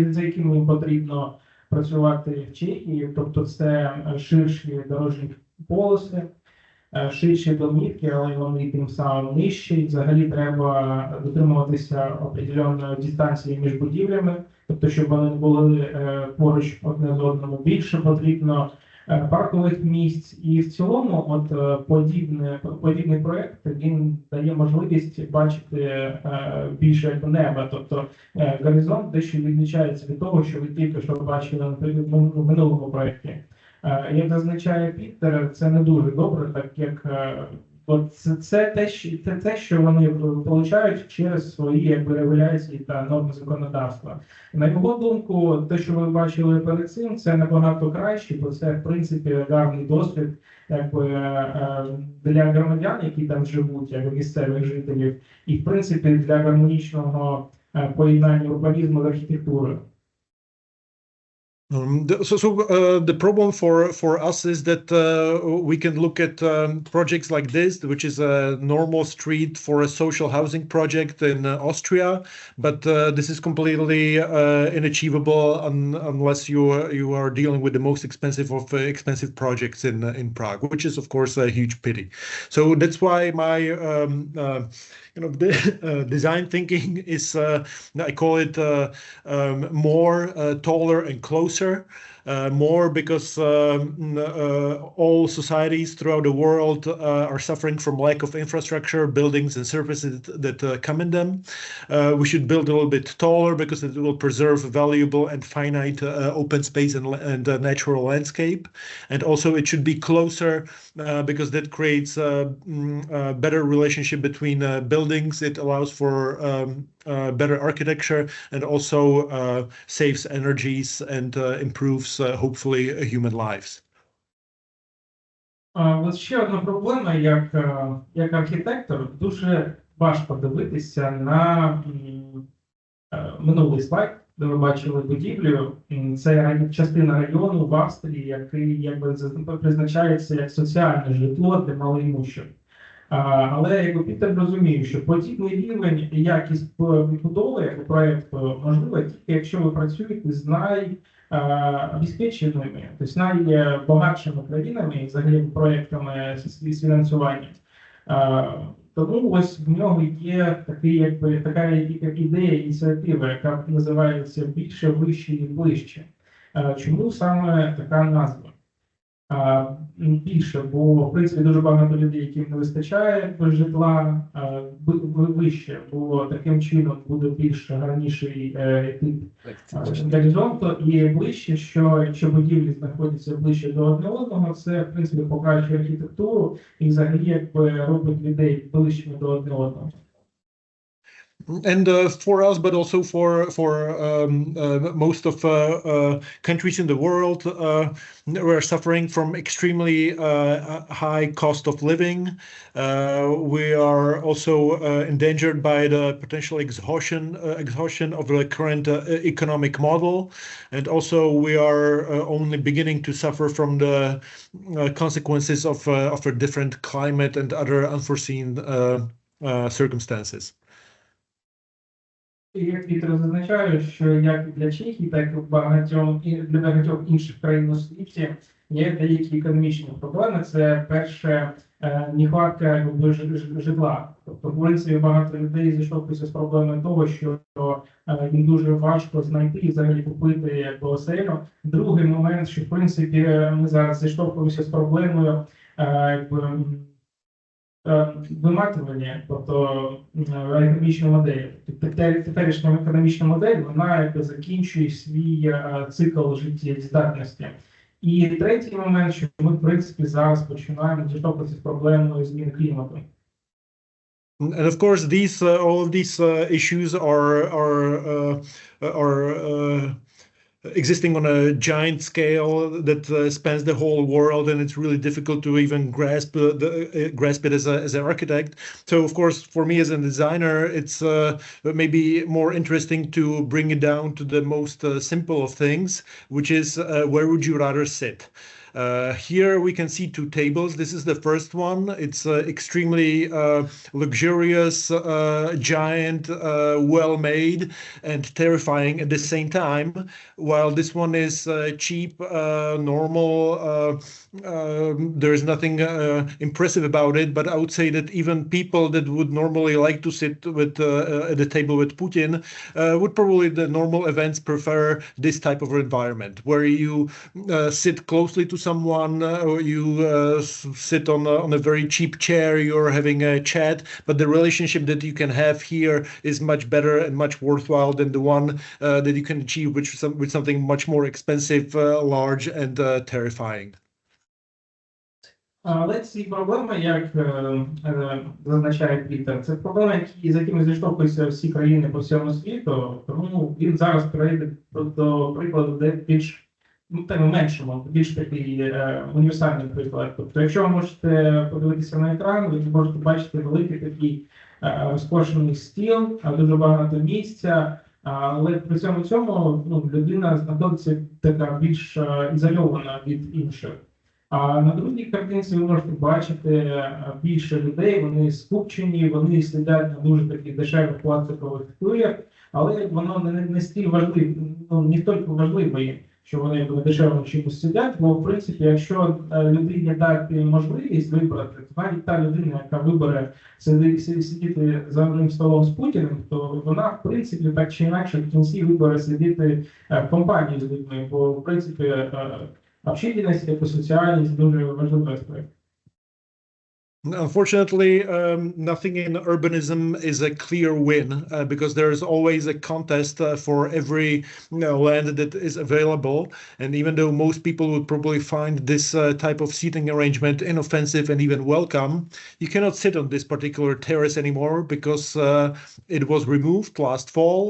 за якими їм потрібно працювати в Чехії, тобто це ширші дорожні полоси, ширші домівки, але вони тим самим нижчі. Взагалі треба дотримуватися определеної дистанції між будівлями, тобто щоб вони не були поруч одне з одному. Більше потрібно паркових місць. І в цілому подібний проєкт, він дає можливість бачити більше неба. Тобто горизонт дещо відлічається від того, що ви тільки що бачили в минулому проєкті. Як зазначає Пітер, це не дуже добре, так як це те, що вони отримують через свої регуляції та норми законодавства. На його думку, те, що ви бачили перед цим, це набагато краще, бо це, в принципі, гарний досвід для громадян, які там живуть, як місцевих жителів, і, в принципі, для гармонічного поєднання урбанізму з архітектурою. The problem for us is that we can look at projects like this, which is a normal street for a social housing project in Austria, but this is completely inachievable unless you are dealing with the most expensive of expensive projects in Prague, which is of course a huge pity. So that's why my design thinking is, I call it more taller and closer. More because all societies throughout the world are suffering from lack of infrastructure, buildings and services that come in them. We should build a little bit taller because it will preserve valuable and finite open space and natural landscape. And also it should be closer because that creates a better relationship between buildings. It allows for better architecture and also saves energies and improves hopefully human lives. Ось ще одна проблема, як архітектор, дуже важко дивитися на минулий слайд, де ви бачили будівлю. Це частина району в Австрії, який призначається як соціальне житло для малоімущих. Але як Пітер розуміє, що подібний рівень і якість побудови проєкту можливо тільки якщо ви працюєте з найобезпеченими, тобто найбагатшими країнами і взагалі проєктами з фінансування. Тому ось в нього є така ідея, ініціатива, яка називається «Більше, вище і ближче». Чому саме така назва? Більше, бо в принципі дуже багато людей, яким не вистачає житла, вище, бо таким чином буде більш гарніший тип горизонту, і ближче, що якщо будівлі знаходяться ближче до одне одного, це в принципі покращує архітектуру і взагалі робить людей ближчими до одне одного. And for us, but also for most of countries in the world, we are suffering from extremely high cost of living. We are also endangered by the potential exhaustion of the current economic model, and also we are only beginning to suffer from the consequences of a different climate and other unforeseen circumstances. Як Віктор зазначає, що як для Чехії, так і для багатьох інших країн у світі є деякі економічні проблеми. Це перше, нехватка житла. Тобто, в принципі, багато людей зіштовхуються з проблемою того, що їм дуже важко знайти і взагалі купити оселю. Другий момент, що в принципі ми зараз зіштовхуємося з проблемою виматування, тобто економічну модель. Теперішня економічна модель, вона якби закінчує свій цикл життєздатності. І третій момент, що ми, в принципі, зараз починаємо зіштовхуватися з проблемою зміни клімату. And of course, all of these issues are existing on a giant scale that spans the whole world, and it's really difficult to even grasp it as an architect. So, of course, for me as a designer, it's maybe more interesting to bring it down to the most simple of things, which is where would you rather sit? Here we can see two tables. This is the first one. It's extremely luxurious, giant, well-made, and terrifying at the same time, while this one is cheap, normal. There is nothing impressive about it, but I would say that even people that would normally like to sit at the table with Putin would probably, the normal events, prefer this type of environment, where you sit closely to someone, or you sit on a very cheap chair, you're having a chat, but the relationship that you can have here is much better and much worthwhile than the one that you can achieve with something much more expensive, large, and terrifying. Але ці проблеми, як зазначає Пітер, це проблеми, з якими зіштовхуються всі країни по всьому світу, тому він зараз перейде до прикладу, де більш меншому, більш такий універсальний приклад. Тобто, якщо ви можете подивитися на екран, ви можете бачити великий такий розкошений стіл, дуже багато місця, але при цьому людина знаходиться така більш ізольована від інших. А на другій картинці ви можете бачити більше людей, вони скупчені, вони сидять на дуже таких дешевих пластикових стульях, але воно не стільки важливо, не тільки важливо їм, що вони на дешевому чимось сидять, бо, в принципі, якщо людині дати можливість вибрати, то навіть та людина, яка вибере сидіти за одним столом з Путіним, то вона, в принципі, так чи інакше в кінці вибере сидіти в компанії з людьми, бо, в принципі, общительність, екосоціальність дуже важливий аспект. Unfortunately, nothing in urbanism is a clear win because there is always a contest for every land that is available. And even though most people would probably find this type of seating arrangement inoffensive and even welcome, you cannot sit on this particular terrace anymore because it was removed last fall.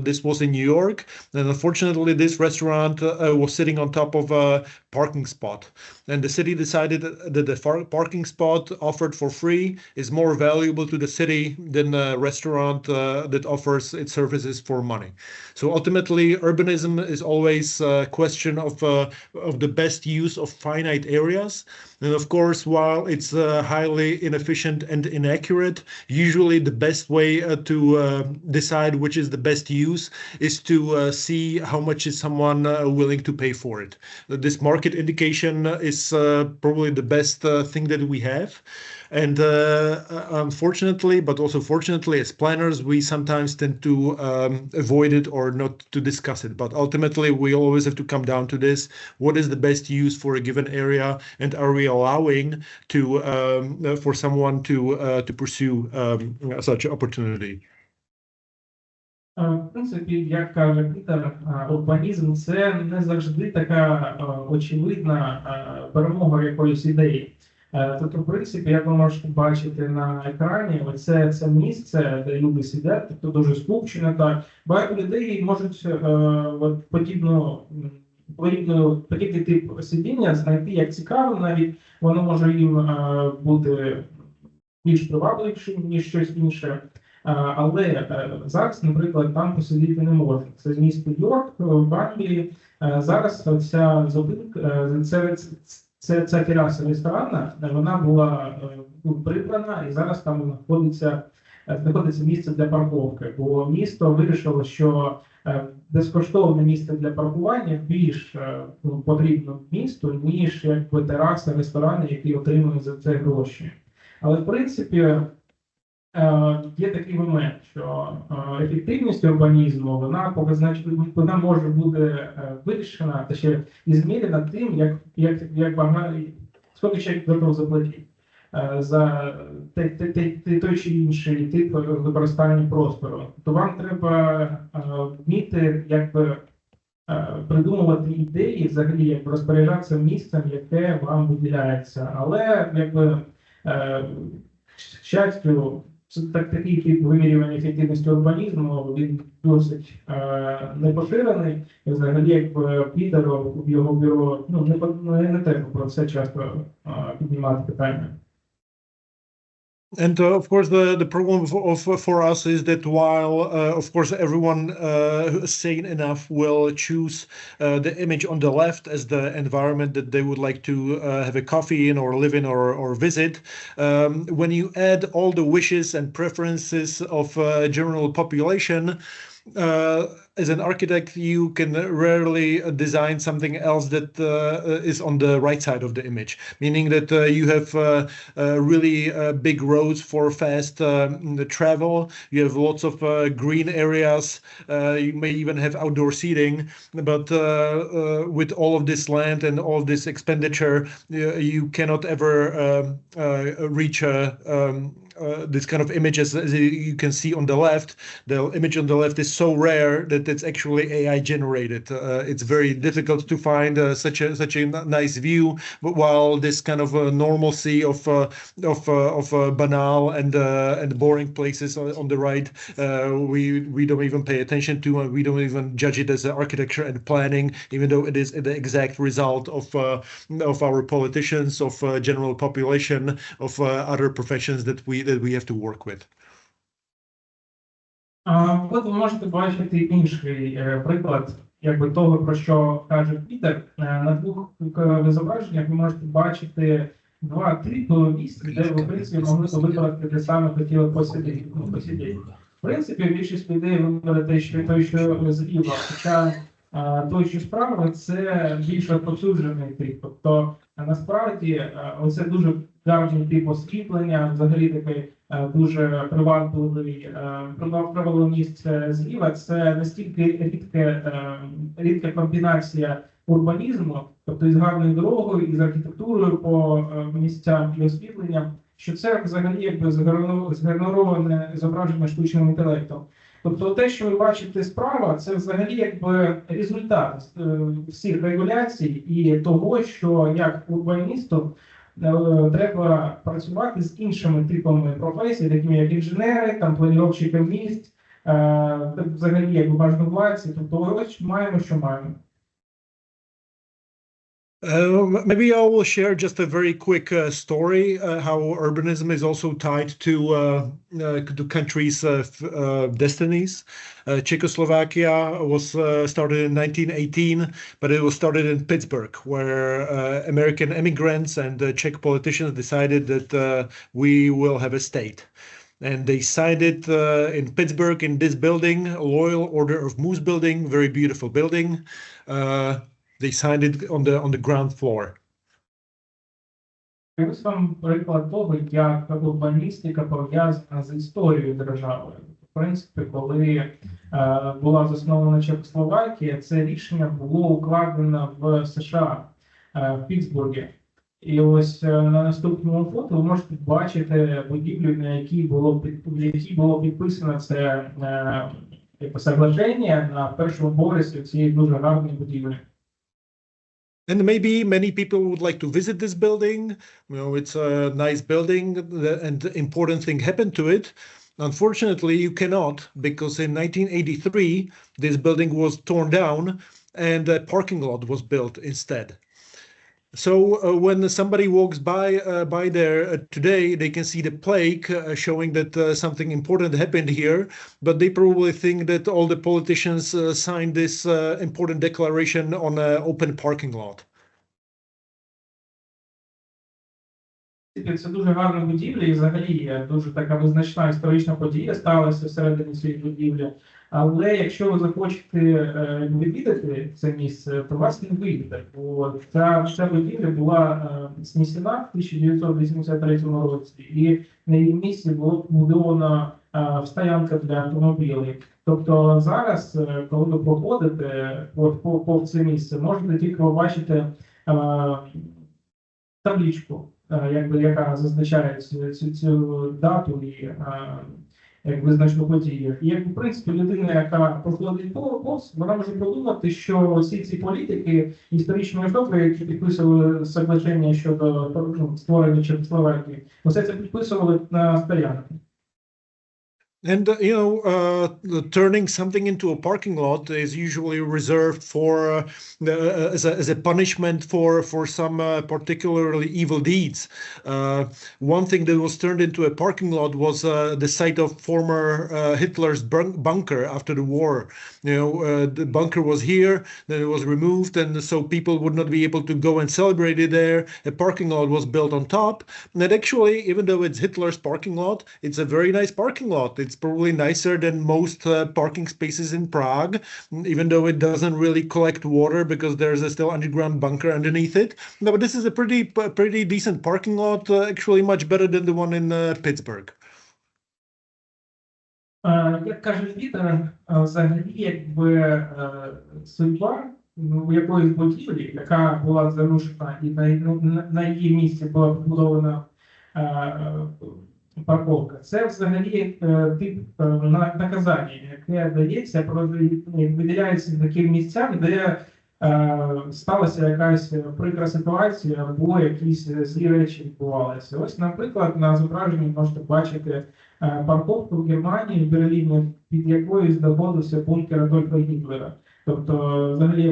This was in New York. And unfortunately, this restaurant was sitting on top of a parking spot. And the city decided that the parking spot offered for free is more valuable to the city than a restaurant that offers its services for money. So ultimately, urbanism is always a question of the best use of finite areas. And of course, while it's highly inefficient and inaccurate, usually the best way to decide which is the best use is to see how much is someone willing to pay for it. This market indication is probably the best thing that we have. And unfortunately, but also fortunately, as planners, we sometimes tend to avoid it or not to discuss it. But ultimately, we always have to come down to this. What is the best use for a given area? And are we allowing for someone to pursue such opportunity? В принципі, як каже Пітер, урбанізм – це не завжди така очевидна перемога якоїсь ідеї. Тобто, в принципі, як ви можете бачити на екрані, це місце, де люди сидять, тобто дуже скупчено. Так. Багато людей можуть подібний тип сидіння знайти як цікаво, навіть воно може їм бути більш привабливішим, ніж щось інше. Але зараз, наприклад, там посидіти не можна. Це місто Йорк в Англії. Зараз ця зупинка, ця тераса ресторана, вона була прибрана, і зараз там знаходиться місце для парковки. Бо місто вирішило, що безкоштовне місце для паркування більш потрібно місту, ніж тераса ресторани, які отримують за це гроші. Але, в принципі, є такий момент, що ефективність урбанізму, вона може бути вирішена та ще і змірена тим, як багато, скільки чоловік готов заплатити. за той чи інший тип використання простору, то вам треба вміти якби придумувати ідеї, взагалі як розпоряджатися місцем, яке вам виділяється. Але якби к щастю, такий тип вимірювання ефективності урбанізму, він досить непоширений. І взагалі, якби Пітеру в його бюро не треба про це часто піднімати питання. And of course, the problem for us is that while, of course, everyone sane enough will choose the image on the left as the environment that they would like to have a coffee in or live in or visit, when you add all the wishes and preferences of general population, as an architect, you can rarely design something else that is on the right side of the image, meaning that you have really big roads for fast travel. You have lots of green areas. You may even have outdoor seating. But with all of this land and all of this expenditure, you cannot ever reach this kind of image as you can see on the left. The image on the left is so rare that it's actually AI generated. It's very difficult to find such a nice view. But while this kind of normalcy of banal and boring places on the right, we don't even pay attention to, and we don't even judge it as architecture and planning, even though it is the exact result of our politicians, of general population, of other professions that we have to work with. От ви можете бачити інший приклад якби того, про що каже Пітер. На двох зображеннях ви можете бачити два типи місць, де ви, в принципі, могли вибрати, де саме хотіли посидіти. В принципі, більшість людей виберете той, що зліва, хоча той, що справа, це більш розповсюджений тип. Тобто, насправді, оце дуже гарний тип освітлення, взагалі такий дуже привабливий місце зліва. Це настільки рідка комбінація урбанізму, тобто із гарною дорогою, із архітектурою по місцям і освітленням, що це взагалі якби згенероване зображення штучним інтелектом. Тобто те, що ви бачите справа, це взагалі якби результат всіх регуляцій і того, що як урбаністу треба працювати з іншими типами професій, такими як інженери, там планувальники міст, взагалі як можновладці. Тобто ось маємо, що маємо. Maybe I will share just a very quick story how urbanism is also tied to countries' destinies. Czechoslovakia was started in 1918, but it was started in Pittsburgh, where American immigrants and Czech politicians decided that we will have a state. And they signed it in Pittsburgh in this building, Loyal Order of Moose building, very beautiful building. They signed it on the ground floor. Ось вам приклад того, як урбаністика пов'язана з історією держави. В принципі, коли була заснована Чехословакія, це рішення було укладено в США, в Пітсбургі. І ось на наступному фото ви можете бачити будівлю, на якій було підписано це соглашення на першому поверсі цієї дуже гарної будівлі. And maybe many people would like to visit this building. You know, it's a nice building and important thing happened to it. Unfortunately, you cannot, because in 1983, this building was torn down and a parking lot was built instead. So when somebody walks by there today, they can see the plaque showing that something important happened here, but they probably think that all the politicians signed this important declaration on an open parking lot. Це дуже гарна будівля і взагалі дуже така визначна історична подія сталася всередині цієї будівлі. Але якщо ви захочете відвідати це місце, то вас не вийде. Бо ця будівля була знесена в 1983 році, і на її місці була побудована стоянка для автомобілів. Тобто зараз, коли ви проходите по це місце, можете тільки побачити табличку. яка зазначає цю дату і визначну подію. І, в принципі, людина, яка проходить повз, вона може подумати, що всі ці політики, історичні особи, які підписували соглашення щодо створення Чехословакії, все це підписували на стоянки. And turning something into a parking lot is usually reserved for as a punishment for some particularly evil deeds. One thing that was turned into a parking lot was the site of former Hitler's bunker after the war. The bunker was here, then it was removed, and so people would not be able to go and celebrate it there. A parking lot was built on top, and actually, even though it's Hitler's parking lot, it's a very nice parking lot. It's probably nicer than most parking spaces in Prague, even though it doesn't really collect water because there's a still underground bunker underneath it. No, but this is a pretty decent parking lot, actually much better than the one in Pittsburgh. Як каже Вітер, взагалі, якби судьба якоїсь будівлі, яка була зарушена і на її місці була побудована парковка, це взагалі тип наказання, яке дається, виділяється таким місцям, де сталася якась прикра ситуація або якісь злі речі відбувалися. Ось, наприклад, на зображенні можете бачити парковку в Германії, в Берліні, під якою знаходився бункер Адольфа Гітлера. Тобто, взагалі,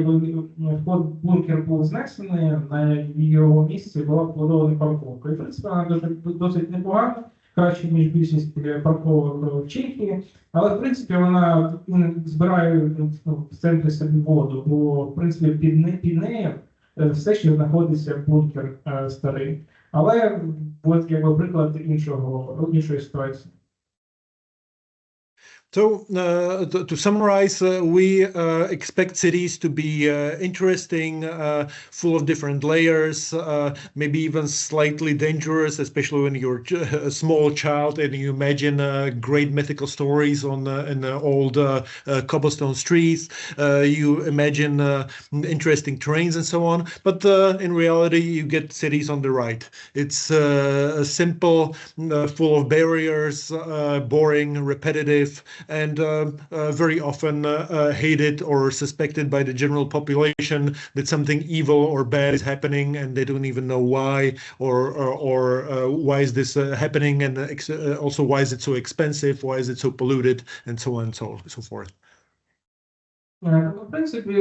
вход в бункер був знесений, на його місці була побудована парковка. І, в принципі, вона досить непогана, краще, ніж більшість парковок в Чехії, але, в принципі, вона збирає в центрі собі воду, бо, в принципі, під нею все ще знаходиться бункер старий. Але, ось, якби приклад іншої ситуації. So, to summarize, we expect cities to be interesting, full of different layers, maybe even slightly dangerous, especially when you're a small child and you imagine great mythical stories in the old cobblestone streets. You imagine interesting trains and so on. But in reality, you get cities on the right. It's simple, full of barriers, boring, repetitive, and very often hated or suspected by the general population that something evil or bad is happening, and they don't even know why or why is this happening, and also why is it so expensive, why is it so polluted, and so on and so forth. В принципі,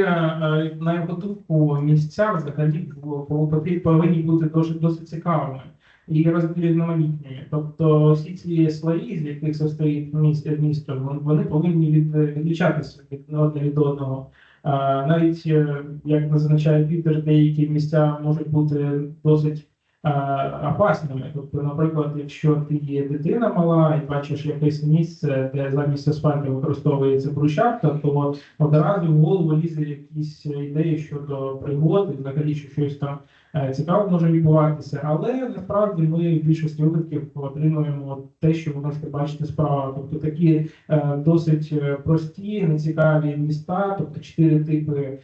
на його думку, місця взагалі повинні бути досить цікавими і різноманітними. Тобто всі ці слої, з яких состоїть місто, вони повинні відлічатися одне від одного. Навіть, як зазначає Пітер, деякі місця можуть бути досить опасними. Тобто, наприклад, якщо ти є дитина мала і бачиш якесь місце, де замість асфальту використовується брусчатка, то одразу в голову лізе якісь ідеї щодо пригод, і взагалі, що щось там цікаво може відбуватися. Але насправді ми в більшості випадків отримуємо те, що ви можете бачити справа. Тобто такі досить прості, нецікаві міста, тобто 4 типи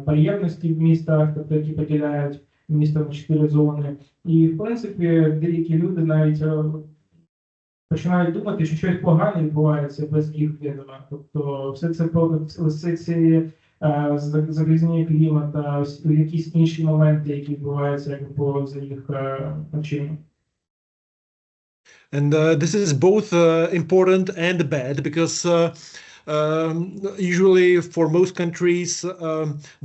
приємності в містах, тобто які поділяють місто на 4 зони. І, в принципі, деякі люди навіть починають думати, що щось погане відбувається без їх відома. Тобто все ці загрізнення клімата, якісь інші моменти, які відбуваються поза їх очима. And this is both important and bad because usually for most countries,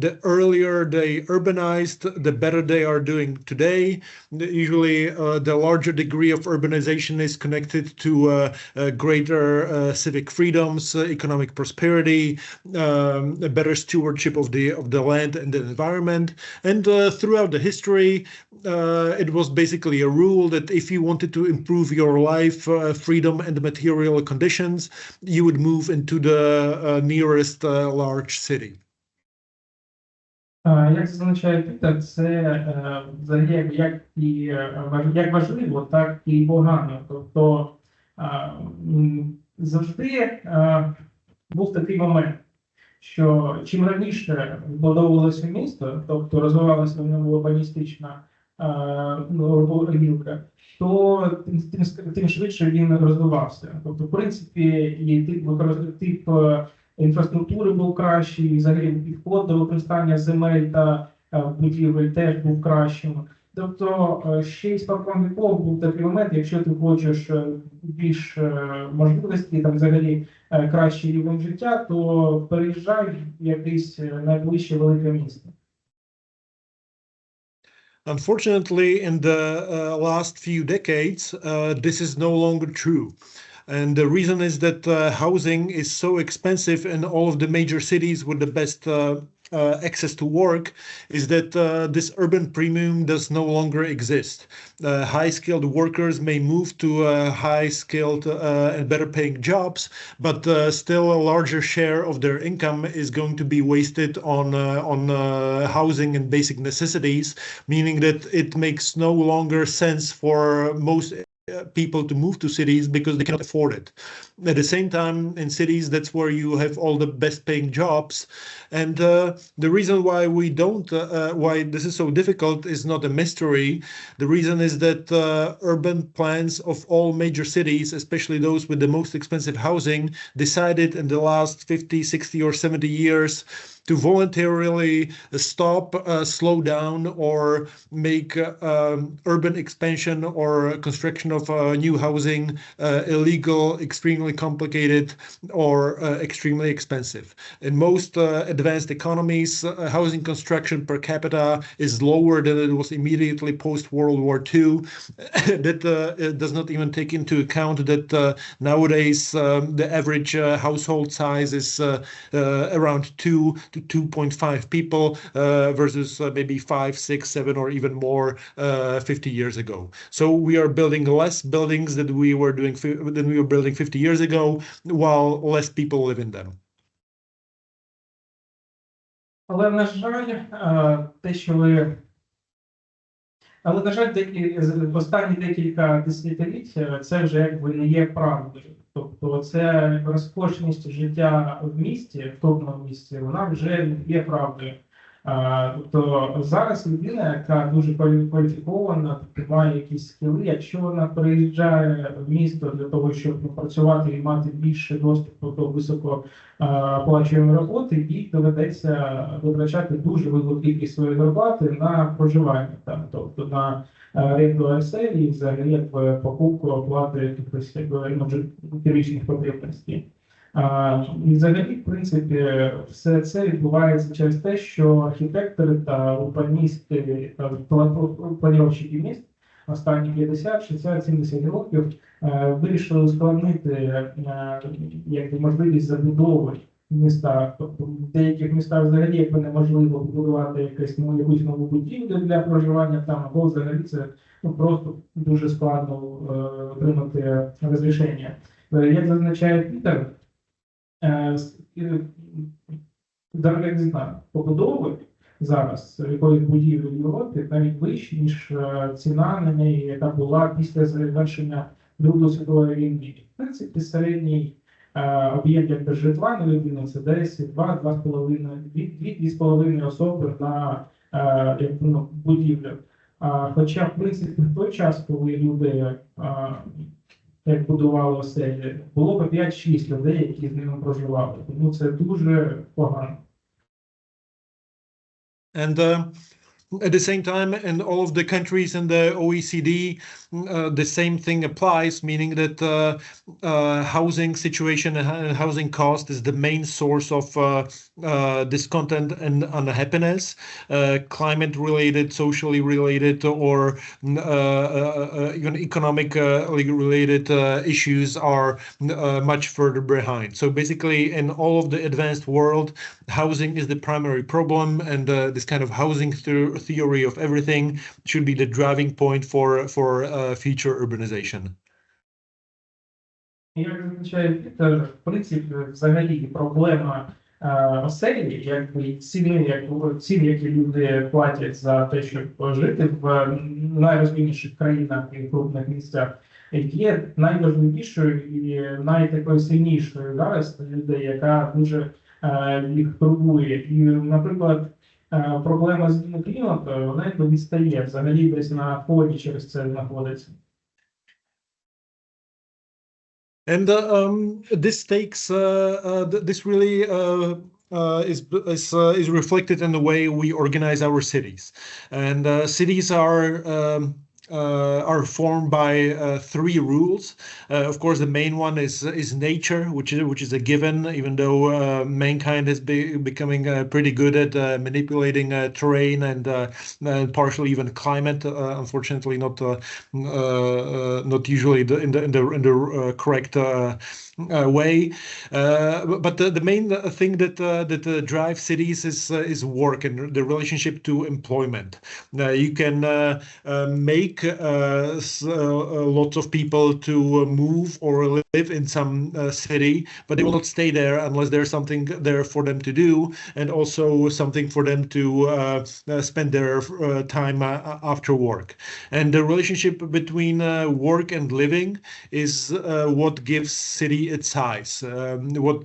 the earlier they urbanized, the better they are doing today. Usually the larger degree of urbanization is connected to greater civic freedoms, economic prosperity, a better stewardship of the land and the environment. And throughout the history, it was basically a rule that if you wanted to improve your life, freedom and material conditions, you would move into the nearest large city. Як зазначає Пітер, це взагалі як важливо, так і погано. Тобто завжди був такий момент, що чим раніше вбудовувалося місто, тобто розвивалася в ньому урбаністична гілка, то тим швидше він розвивався. Тобто, в принципі, і тип інфраструктури був кращий, і взагалі підход до використання земель та будівель теж був кращим. Тобто, ще й спокон віков був такий момент, якщо ти хочеш більш можливості, там взагалі кращий рівень життя, то переїжджай в якесь найближче велике місто. Unfortunately, in the last few decades, this is no longer true. And the reason is that housing is so expensive in all of the major cities with the best access to work, is that this urban premium does no longer exist. High-skilled workers may move to high-skilled and better-paying jobs, but still a larger share of their income is going to be wasted on housing and basic necessities, meaning that it makes no longer sense for most people to move to cities because they cannot afford it. At the same time, in cities, that's where you have all the best paying jobs. And the reason why we don't, why this is so difficult is not a mystery. The reason is that urban plans of all major cities, especially those with the most expensive housing, decided in the last 50, 60 or 70 years to voluntarily stop, slow down, or make urban expansion or construction of new housing illegal, extremely complicated, or extremely expensive. In most advanced economies, housing construction per capita is lower than it was immediately post-World War II. That does not even take into account that nowadays the average household size is around 2 to 2.5 people versus maybe 5, 6, 7 or even more 50 years ago. So we are building less buildings than we were building 50 years ago, while less people live in them. Але, на жаль, останні декілька десятиліть це вже якби не є правдою. Тобто це розкошність життя в місті, в тому місті, вона вже не є правдою. Тобто зараз людина, яка дуже кваліфікована, має якісь скіли, якщо вона приїжджає в місто для того, щоб працювати і мати більше доступу до високооплачуваної роботи, їй доведеться витрачати дуже велику кількість своєї зарплати на проживання, там, тобто на оренду оселі і взагалі покупку, оплати якихось первічних потребностей. І взагалі, в принципі, все це відбувається через те, що архітектори та урбаністи та планувальники міст останні 50, 60, 70 років вирішили ускладнити можливість забудови в містах. Тобто в деяких містах взагалі якби неможливо побудувати якусь нову будівлю для проживання там, або взагалі це просто дуже складно отримати розрішення. Як зазначає Пітер, дорога побудови зараз якоїсь будівлі в Європі навіть вищі, ніж ціна на неї, яка була після завершення Другої світової війни. В принципі, середній об'єм якби житла на людину це десь 2-2,5 особи на будівлю. Хоча, в принципі, в той час, коли люди як будували оселі, було б 5-6 людей, які з ними проживали. Тому це дуже погано. And at the same time, in all of the countries in the OECD, the same thing applies, meaning that housing situation and housing cost is the main source of discontent and unhappiness. Climate-related, socially related, or even economically related issues are much further behind. So basically, in all of the advanced world, housing is the primary problem, and this kind of housing theory of everything should be the driving point for future urbanization. Як зазначає Пітер, в принципі, взагалі проблема оселі, якби цін, які люди платять за те, щоб жити в найрозвиненіших країнах і крупних місцях, є найважливішою і найтакою сильнішою зараз для людей, яка дуже їх турбує. І, наприклад, проблема зміни клімату, вона якби відстає, взагалі десь на фоні через це знаходиться. And this takes this really is reflected in the way we organize our cities, and cities are formed by three rules. Of course, the main one is nature, which is a given, even though mankind is becoming pretty good at manipulating terrain and partially even climate. Unfortunately, not usually in the correct way. But the main thing that drives cities is work and the relationship to employment. You can make lots of people to move or live in some city, but they will not stay there unless there's something there for them to do, and also something for them to spend their time after work. And the relationship between work and living is what gives city its size. What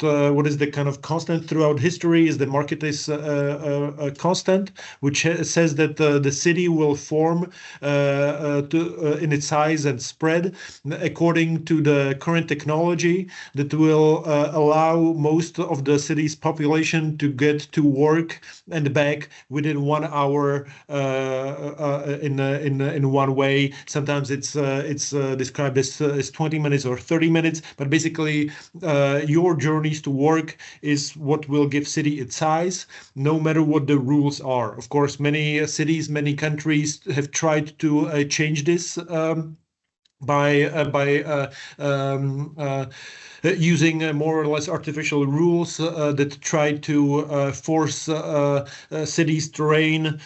is the kind of constant throughout history is the market is a constant, which says that the city will form in its size and spread according to the current technology that will allow most of the city's population to get to work and back within 1 hour in one way. Sometimes it's described as 20 minutes or 30 minutes, but basically your journeys to work is what will give city its size, no matter what the rules are. Of course, many cities, many countries have tried to change this by using more or less artificial rules that try to force cities' terrain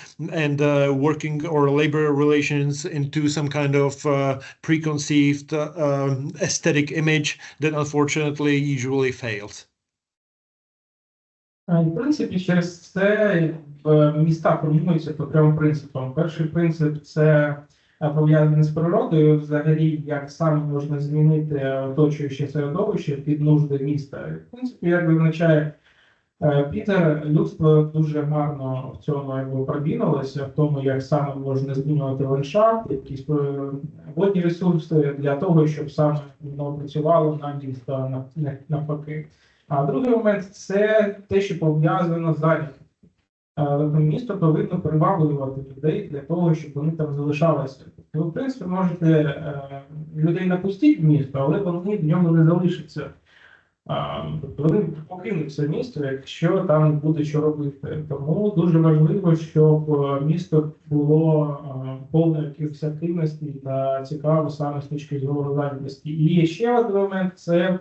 and working or labor relations into some kind of preconceived aesthetic image that unfortunately usually fails. В принципі, через це міста формуються по трьом принципам. Перший принцип – це пов'язаний з природою, взагалі, як саме можна змінити оточуюче середовище під нужди міста. В принципі, як визначає Пітер, людство дуже гарно в цьому продвинулося, в тому, як саме можна змінювати ландшафт, якісь водні ресурси для того, щоб саме воно працювало на місто навпаки. А другий момент – це те, що пов'язано з зайнятістю. Місто повинно приваблювати людей для того, щоб вони там залишалися. Ви, в принципі, можете людей напустити в місто, але вони в ньому не залишаться. Вони покинуть це місто, якщо там буде що робити. Тому дуже важливо, щоб місто було повне якихось активностей та цікаво саме з точки зору зайнятості. І ще один момент – це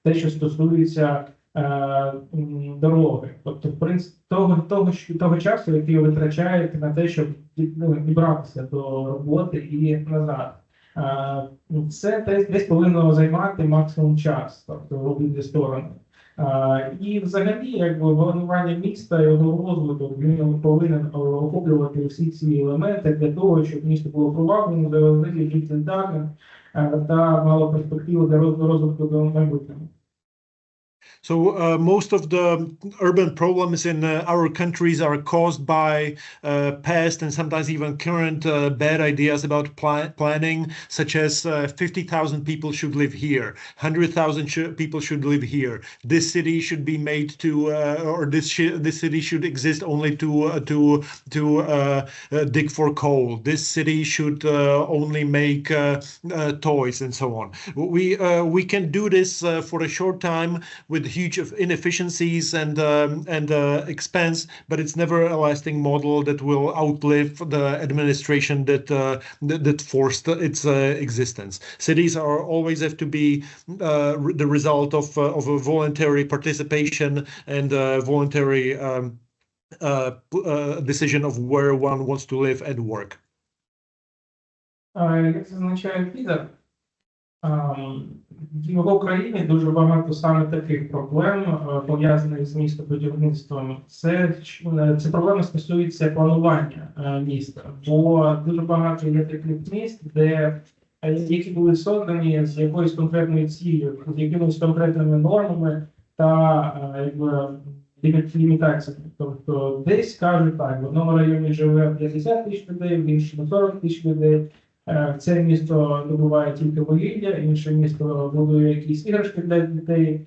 те, що стосується дороги. Тобто, в принципі, того часу, який ви витрачаєте на те, щоб дібратися до роботи і назад. Це десь повинно займати максимум час, тобто в обидві сторони. І взагалі, якби планування міста, його розвиток, він повинен охоплювати всі ці елементи для того, щоб місто було привабливим, завжди життєздатним та мало перспективу для розвитку до майбутнього. So most of the urban problems in our countries are caused by past and sometimes even current bad ideas about planning, such as 50,000 people should live here, 100,000 people should live here. This city should be made to, or this city should exist only to dig for coal. This city should only make toys and so on. We can do this for a short time with huge inefficiencies and expense, but it's never a lasting model that will outlive the administration that forced its existence. Cities always have to be the result of a voluntary participation and voluntary decision of where one wants to live and work. Як зазначає Пітер, в Україні дуже багато саме таких проблем, пов'язаних з містобудівництвом. Це проблема стосується планування міста, бо дуже багато є таких міст, які були создані з якоюсь конкретною цілею, з якимись конкретними нормами та лімітації. Тобто десь кажуть так, в одному районі живе 50 тисяч людей, в іншому 40 тисяч людей. Це місто добуває тільки вугілля, інше місто будує якісь іграшки для дітей.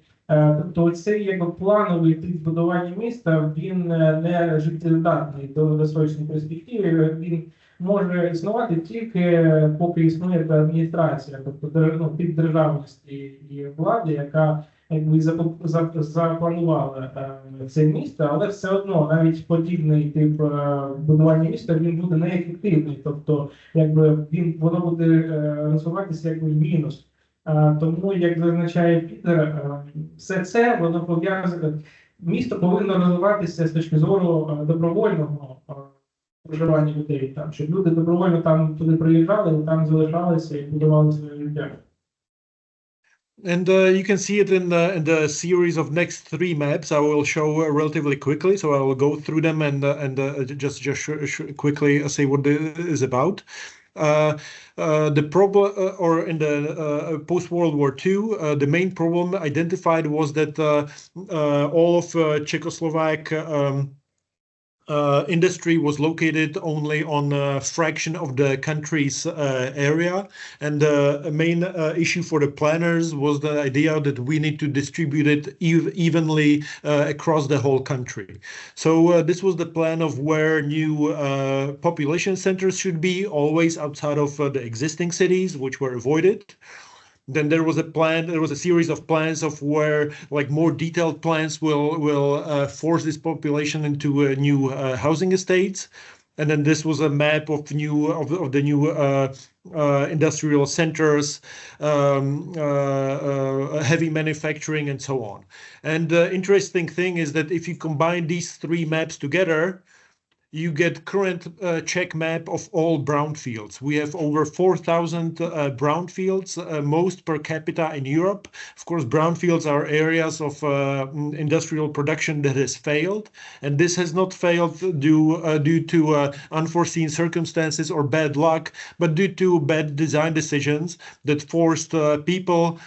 Тобто цей плановий тип будування міста, він не життєздатний до довгострочної перспективи, він може існувати тільки поки існує адміністрація, тобто тип державності і влади, яка запланувала це місто, але все одно навіть подібний тип будування міста він буде неефективний, тобто воно буде розвиватися в мінус. Тому, як зазначає Пітер, все це воно пов'язане. Місто повинно розвиватися з точки зору добровольного проживання людей, там, щоб люди добровольно там туди приїжджали, там залишалися і будували своє життя. And you can see it in the series of next 3 maps. I will show relatively quickly, so I will go through them and just quickly say what it is about. The problem, or in the post-World War II, the main problem identified was that all of Czechoslovak industry was located only on a fraction of the country's area, and the main issue for the planners was the idea that we need to distribute it evenly across the whole country. So this was the plan of where new population centers should be, always outside of the existing cities, which were avoided. Then there was a plan. There was a series of plans of where, more detailed plans will force this population into new housing estates, and then this was a map of the new industrial centers, heavy manufacturing, and so on. And the interesting thing is that if you combine these 3 maps together, you get current Czech map of all brownfields. We have over 4,000 brownfields, most per capita in Europe. Of course, brownfields are areas of industrial production that has failed, and this has not failed due to unforeseen circumstances or bad luck, but due to bad design decisions that forced people,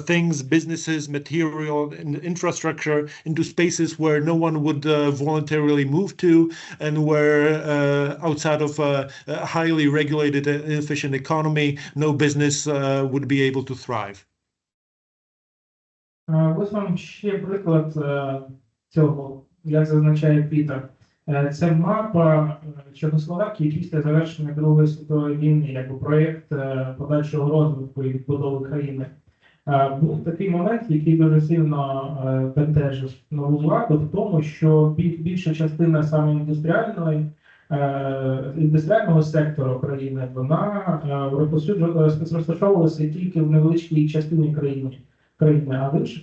things, businesses, material, and infrastructure into spaces where no one would voluntarily move to, and where outside of a highly regulated and efficient economy, no business would be able to thrive. Ось вам ще приклад цього, як зазначає Пітер. Це мапа Чехословакії після завершення Другої світової війни, проєкт подальшого розвитку і відбудови країни. Був такий момент, який дуже сильно бентежив нову владу в тому, що більша частина саме індустріального сектору країни, вона розташовувалася тільки в невеличкій частині країни, а в інших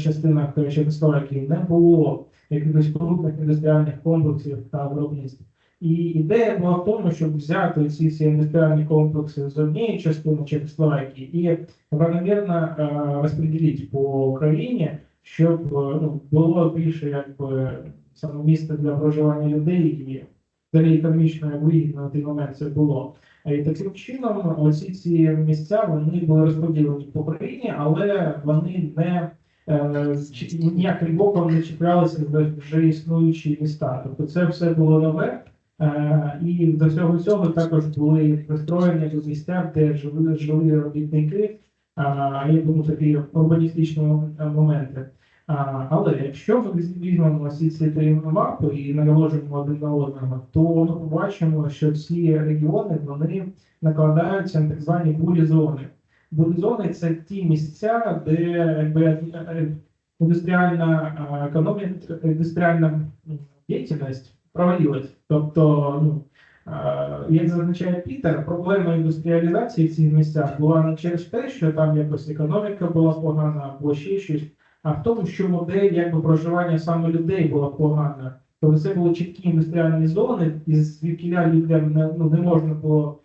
частинах Чехословакії не було якихось крупних індустріальних комплексів та виробництв. І ідея була в тому, щоб взяти ці індустріальні комплекси з однієї частини Чехословакії і равномірно розподілити по країні, щоб було більше саме місця для проживання людей і взагалі економічно вигідно на той момент це було. І таким чином оці ці місця вони були розподілені по країні, але вони ніяким боком не чіплялися в вже існуючі міста. Тобто це все було нове. І до всього цього також були пристроєні до місця, де жили робітники, я думаю, такі урбаністичні моменти. Але якщо ми візьмемо ці 3 мапи і наложимо один на одного, то ми побачимо, що ці регіони вони накладаються на так звані бурі зони. Бурі зони – це ті місця, де індустріальна економія, індустріальна діяльність провалилась. Тобто, як зазначає Пітер, проблема індустріалізації в цих місцях була не через те, що там якось економіка була погана або ще щось, а в тому, що модель проживання саме людей була погана. Тобто це були чіткі індустріальні зони, звідкіля людям не можна було,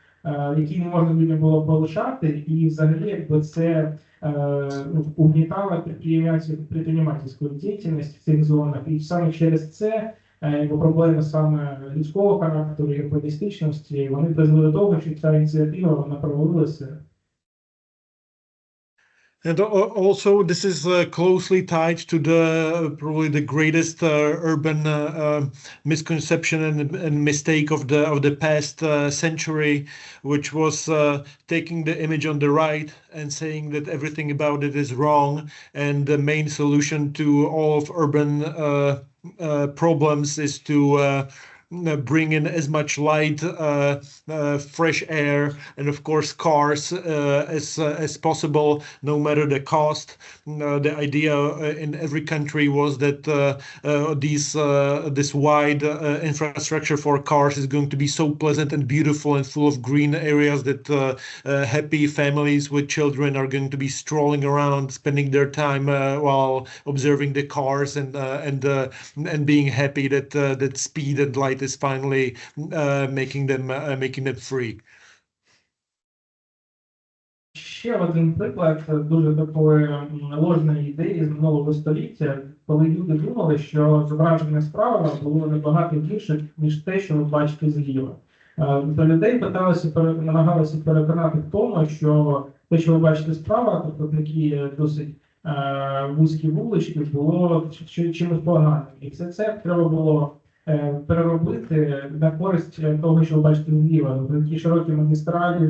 які не можна людям було полишати, і взагалі це угнітало підприємницьку діяльність в цих зонах. І саме через це проблеми саме людського характеру і урбаністичності, вони призвели до того, що ця ініціатива вона провалилася. And also, this is closely tied to probably the greatest urban misconception and mistake of the past century, which was taking the image on the right and saying that everything about it is wrong, and the main solution to all of urban problems is to bring in as much light, fresh air, and of course cars as possible, no matter the cost. The idea in every country was that this wide infrastructure for cars is going to be so pleasant and beautiful and full of green areas that happy families with children are going to be strolling around, spending their time while observing the cars and being happy that speed and light is finally making them free. Ще один приклад дуже такої ложної ідеї з минулого століття, коли люди думали, що зображення справа було набагато більше, ніж те, що ви бачите зліва. До людей намагалися переконати в тому, що те, що ви бачите справа, тобто такі досить вузькі вулички, було чимось поганим. І все це треба було переробити на користь того, що ви бачите зліва. Такі широкі магістралі,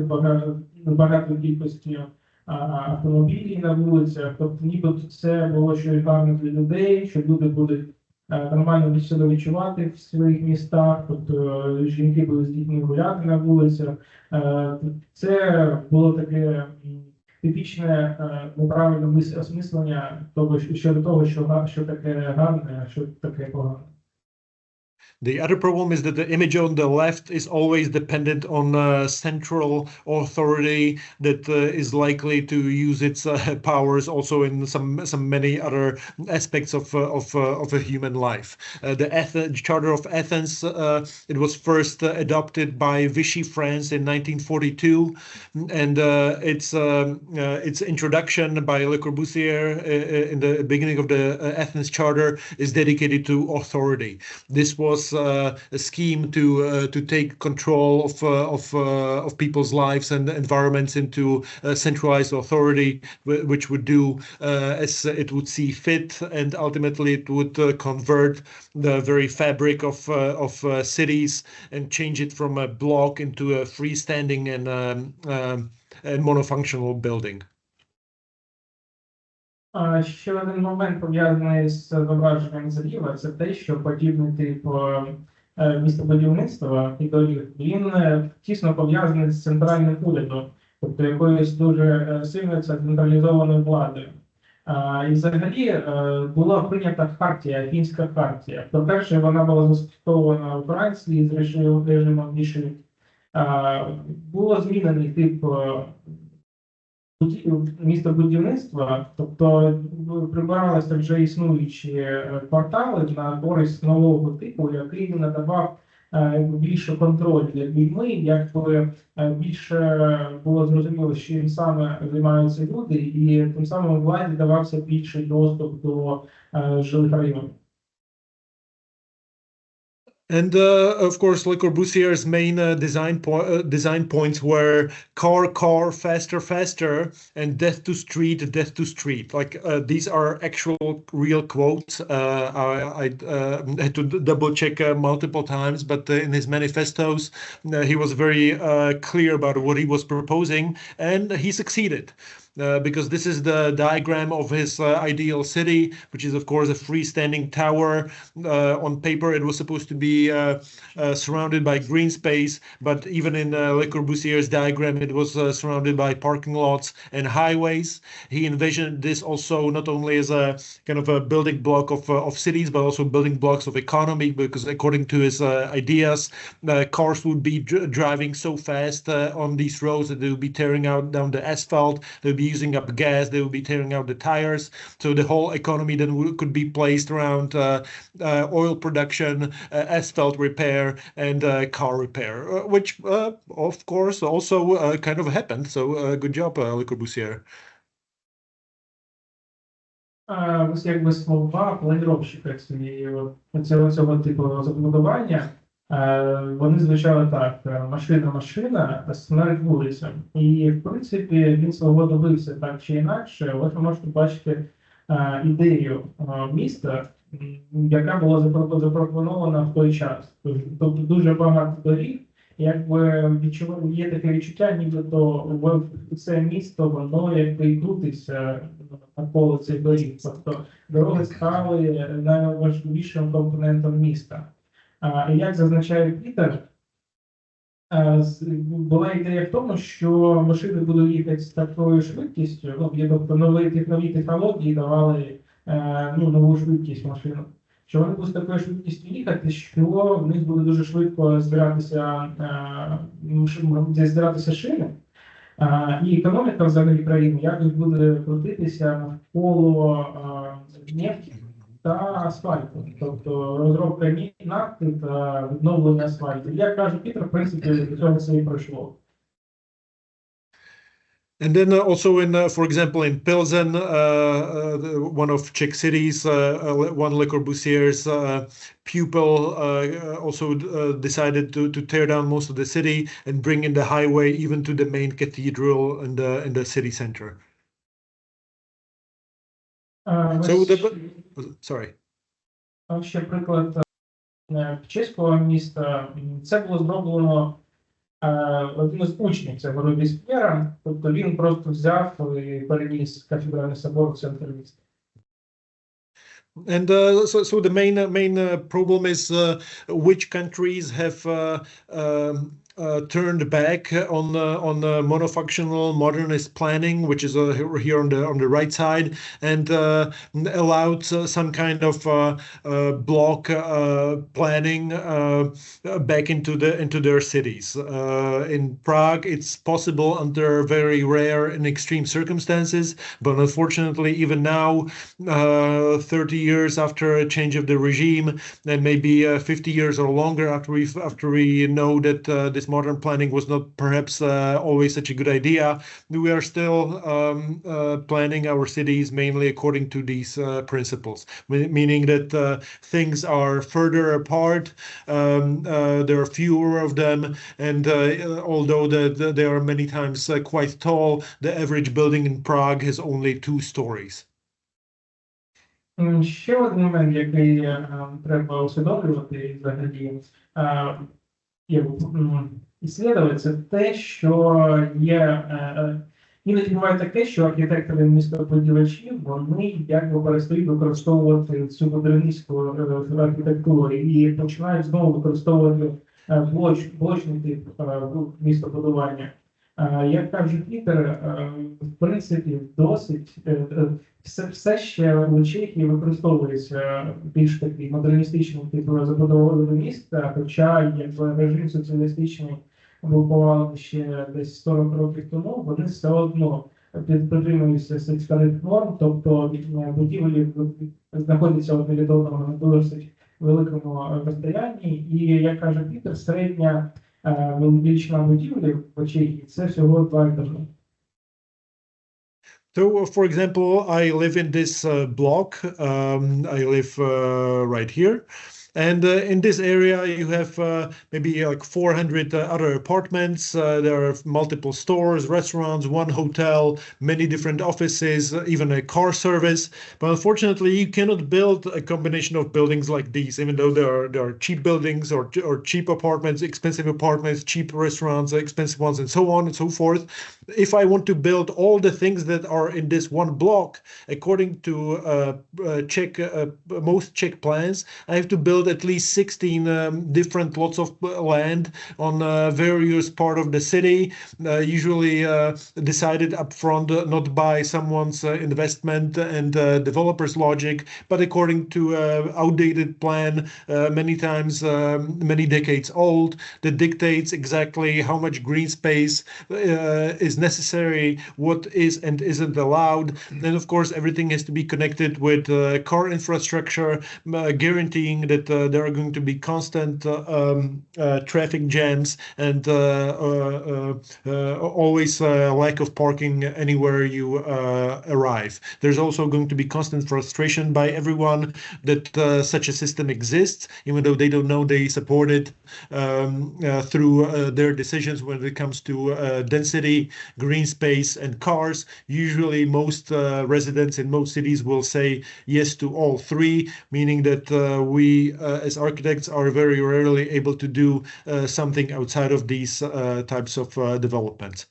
багато кількості автомобілів на вулицях. Тобто ніби це було щось гарне для людей, що люди будуть нормально себе відчувати в своїх містах, тобто жінки будуть з дітьми гуляти на вулицях. Це було таке типічне неправильне осмислення щодо того, що таке гарне, а що таке погане. The other problem is that the image on the left is always dependent on central authority that is likely to use its powers also in some many other aspects of a human life. The Charter of Athens, it was first adopted by Vichy France in 1942, and its introduction by Le Corbusier in the beginning of the Athens Charter is dedicated to authority. This was a scheme to take control of people's lives and environments into centralized authority, which would do as it would see fit, and ultimately it would convert the very fabric of cities and change it from a block into a freestanding and monofunctional building. Ще один момент, пов'язаний з зображенням зліва, це те, що подібний тип містобудівництва і доріг, він тісно пов'язаний з центральним урядом, тобто якоюсь дуже сильною централізованою владою. І взагалі була прийнята хартія, фінська хартія. По-перше, вона була застосована у Франції з режимом Віші. Було змінений тип містобудівництва, тобто прибиралися вже існуючі квартали на користь нового типу, який надавав більше контролю над людьми, якби більше було зрозуміло, чим саме займаються люди, і тим самим владі давався більший доступ до жилих районів. And of course, Le Corbusier's main design points were car, faster, faster, and death to street. Like these are actual real quotes. I had to double check multiple times, but in his manifestos, he was very clear about what he was proposing, and he succeeded. Because this is the diagram of his ideal city, which is, of course, a freestanding tower. On paper, it was supposed to be surrounded by green space, but even in Le Corbusier's diagram, it was surrounded by parking lots and highways. He envisioned this also not only as a kind of a building block of cities, but also building blocks of economy, because according to his ideas, cars would be driving so fast on these roads that they would be tearing down the asphalt. They would be using up gas, they would be tearing out the tires. So the whole economy then could be placed around oil production, asphalt repair, and car repair, which of course also kind of happened. So good job, Le Corbusier. Ось якби слова планировщика цього типу забудування. Вони звучали так: машина, смерть вулицям. І, в принципі, він свого добився так чи інакше. Ось ви можете бачити ідею міста, яка була запропонована в той час. Тобто дуже багато доріг, якби є таке відчуття, нібито це місто, воно якби і крутиться навколо цих доріг. Тобто дороги стали найважливішим компонентом міста. І як зазначає Пітер, була ідея в тому, що машини будуть їхати з такою швидкістю, тобто нові технології давали нову швидкість машинам, що вони будуть з такою швидкістю їхати, що в них буде дуже швидко збиратися шини, і економіка взагалі країни якось буде крутитися навколо нефті та асфальту, тобто розробка нафти та відновлення асфальту. Як каже Пітер, в принципі, до цього все і пройшло. And then also for example, in Pilsen, one of Czech cities, one Le Corbusier's pupil also decided to tear down most of the city and bring in the highway even to the main cathedral in the city center. Sorry. Ще приклад чеського міста. Це було зроблено один з учнів цього Робісп'єра, тобто він просто взяв і переніс кафедральний собор в центр міста. And so the main problem is which countries have turned back on monofunctional modernist planning, which is here on the right side, and allowed some kind of block planning back into their cities. In Prague, it's possible under very rare and extreme circumstances, but unfortunately, even now, 30 years after a change of the regime, and maybe 50 years or longer after we know that this modern planning was not perhaps always such a good idea, we are still planning our cities mainly according to these principles, meaning that things are further apart, there are fewer of them, and although they are many times quite tall, the average building in Prague has only 2 stories. Ще один момент, який треба усвідомлювати взагалі, іслідувати, це те, що є, іноді буває таке, що архітектори містобудівачі, вони якби перестають використовувати цю модерністську архітектуру і починають знову використовувати блочний тип містобудування. Як каже Пітер, в принципі, досить все ще в Чехії використовується більш такий модерністичний тип забудови міста, хоча якби режим соціалістичний був повалений ще десь 40 років тому, вони все одно притримуються старих норм, тобто будівлі знаходяться в невідомому на досить великому розстоянні, і, як каже Пітер, середня величина будівлі в Чехії – це всього 2 етажі. So, for example, I live in this block. I live right here. And in this area, you have maybe like 400 other apartments. There are multiple stores, restaurants, one hotel, many different offices, even a car service. But unfortunately, you cannot build a combination of buildings like these, even though there are cheap buildings or cheap apartments, expensive apartments, cheap restaurants, expensive ones, and so on and so forth. If I want to build all the things that are in this one block, according to most Czech plans, I have to build at least 16 different lots of land on various part of the city, usually decided upfront, not by someone's investment and developer's logic, but according to outdated plan, many times many decades old, that dictates exactly how much green space is necessary, what is and isn't allowed. And of course, everything has to be connected with car infrastructure, guaranteeing that there are going to be constant traffic jams and always lack of parking anywhere you arrive. There's also going to be constant frustration by everyone that such a system exists, even though they don't know they support it through their decisions when it comes to density, green space, and cars. Usually most residents in most cities will say yes to all three, meaning that we as architects are very rarely able to do something outside of these types of developments.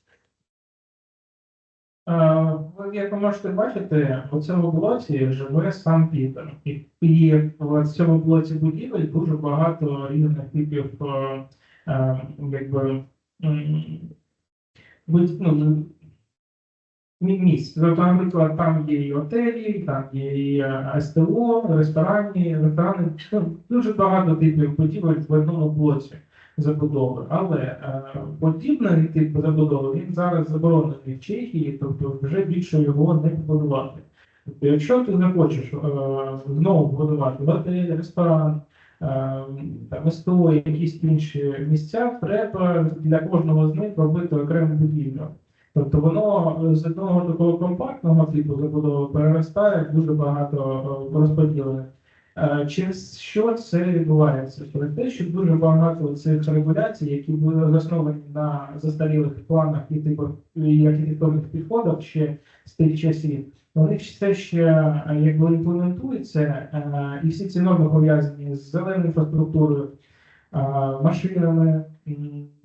Ви, як ви можете бачити, у цьому блоці живе сам Пітер. І в цьому блоці будівель дуже багато різних типів місць. Тобто, наприклад, там є і готелі, там є і СТО, ресторани, дуже багато типів будівель в одному блоці забудови. Але подібний тип забудови, він зараз заборонений в Чехії, тобто вже більше його не побудувати. Тобто, якщо ти захочеш знову побудувати готель, ресторан, СТО, якісь інші місця, треба для кожного з них робити окрему будівлю. Тобто воно з одного такого компактного типу забудови переростає дуже багато розподілених. Через що це відбувається? Через те, що дуже багато цих регуляцій, які були засновані на застарілих планах і архітектурних підходах ще з тих часів, вони все ще якби імплементуються, і всі ці норми пов'язані з зеленою інфраструктурою, машинами,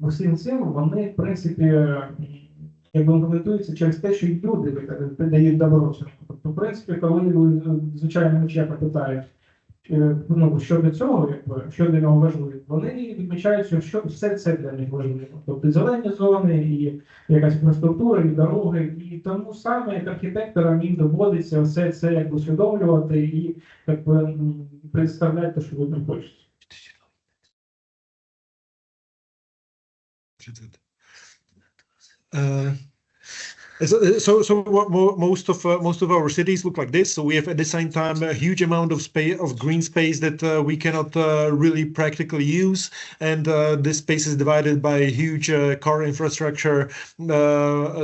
усім цим, вони, в принципі, якби імплементуються через те, що люди дають добро. Тобто, в принципі, коли звичайно чеха питають, що для цього, що для нього важливо, вони відмічають, що все це для них важливо. Тобто зелені зони, і якась інфраструктура, і дороги, і тому саме як архітекторам їм доводиться все це якби усвідомлювати і якби представляти, що людям хочеться. So most of our cities look like this. So we have at the same time a huge amount of space, of green space that we cannot really practically use, and this space is divided by a huge car infrastructure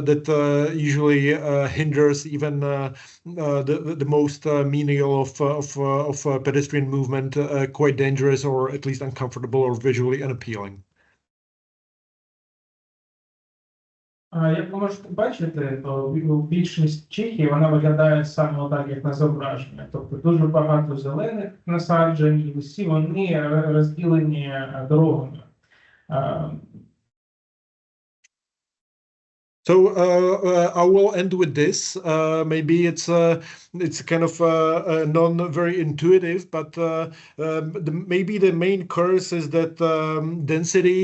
that usually hinders even the most menial of pedestrian movement, quite dangerous or at least uncomfortable or visually unappealing. Як ви можете бачити, то більшість Чехії, вона виглядає саме так, як на зображенні. Тобто дуже багато зелених насаджень, і усі вони розділені дорогами. So I will end with this. Maybe it's kind of non very intuitive, but maybe the main curse is that density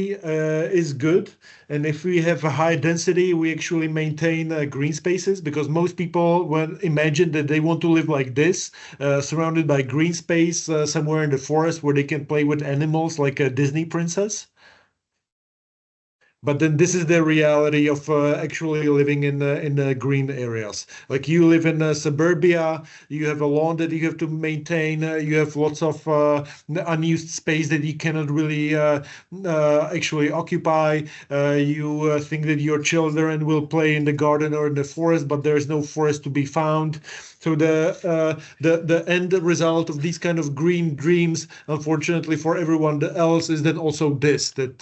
is good, and if we have a high density, we actually maintain green spaces, because most people imagine that they want to live like this, surrounded by green space somewhere in the forest where they can play with animals like a Disney princess. But then this is the reality of actually living in green areas. Like you live in suburbia, you have a lawn that you have to maintain, you have lots of unused space that you cannot really actually occupy. You think that your children will play in the garden or in the forest, but there is no forest to be found. So the end result of these kind of green dreams, unfortunately for everyone else, is then also this, that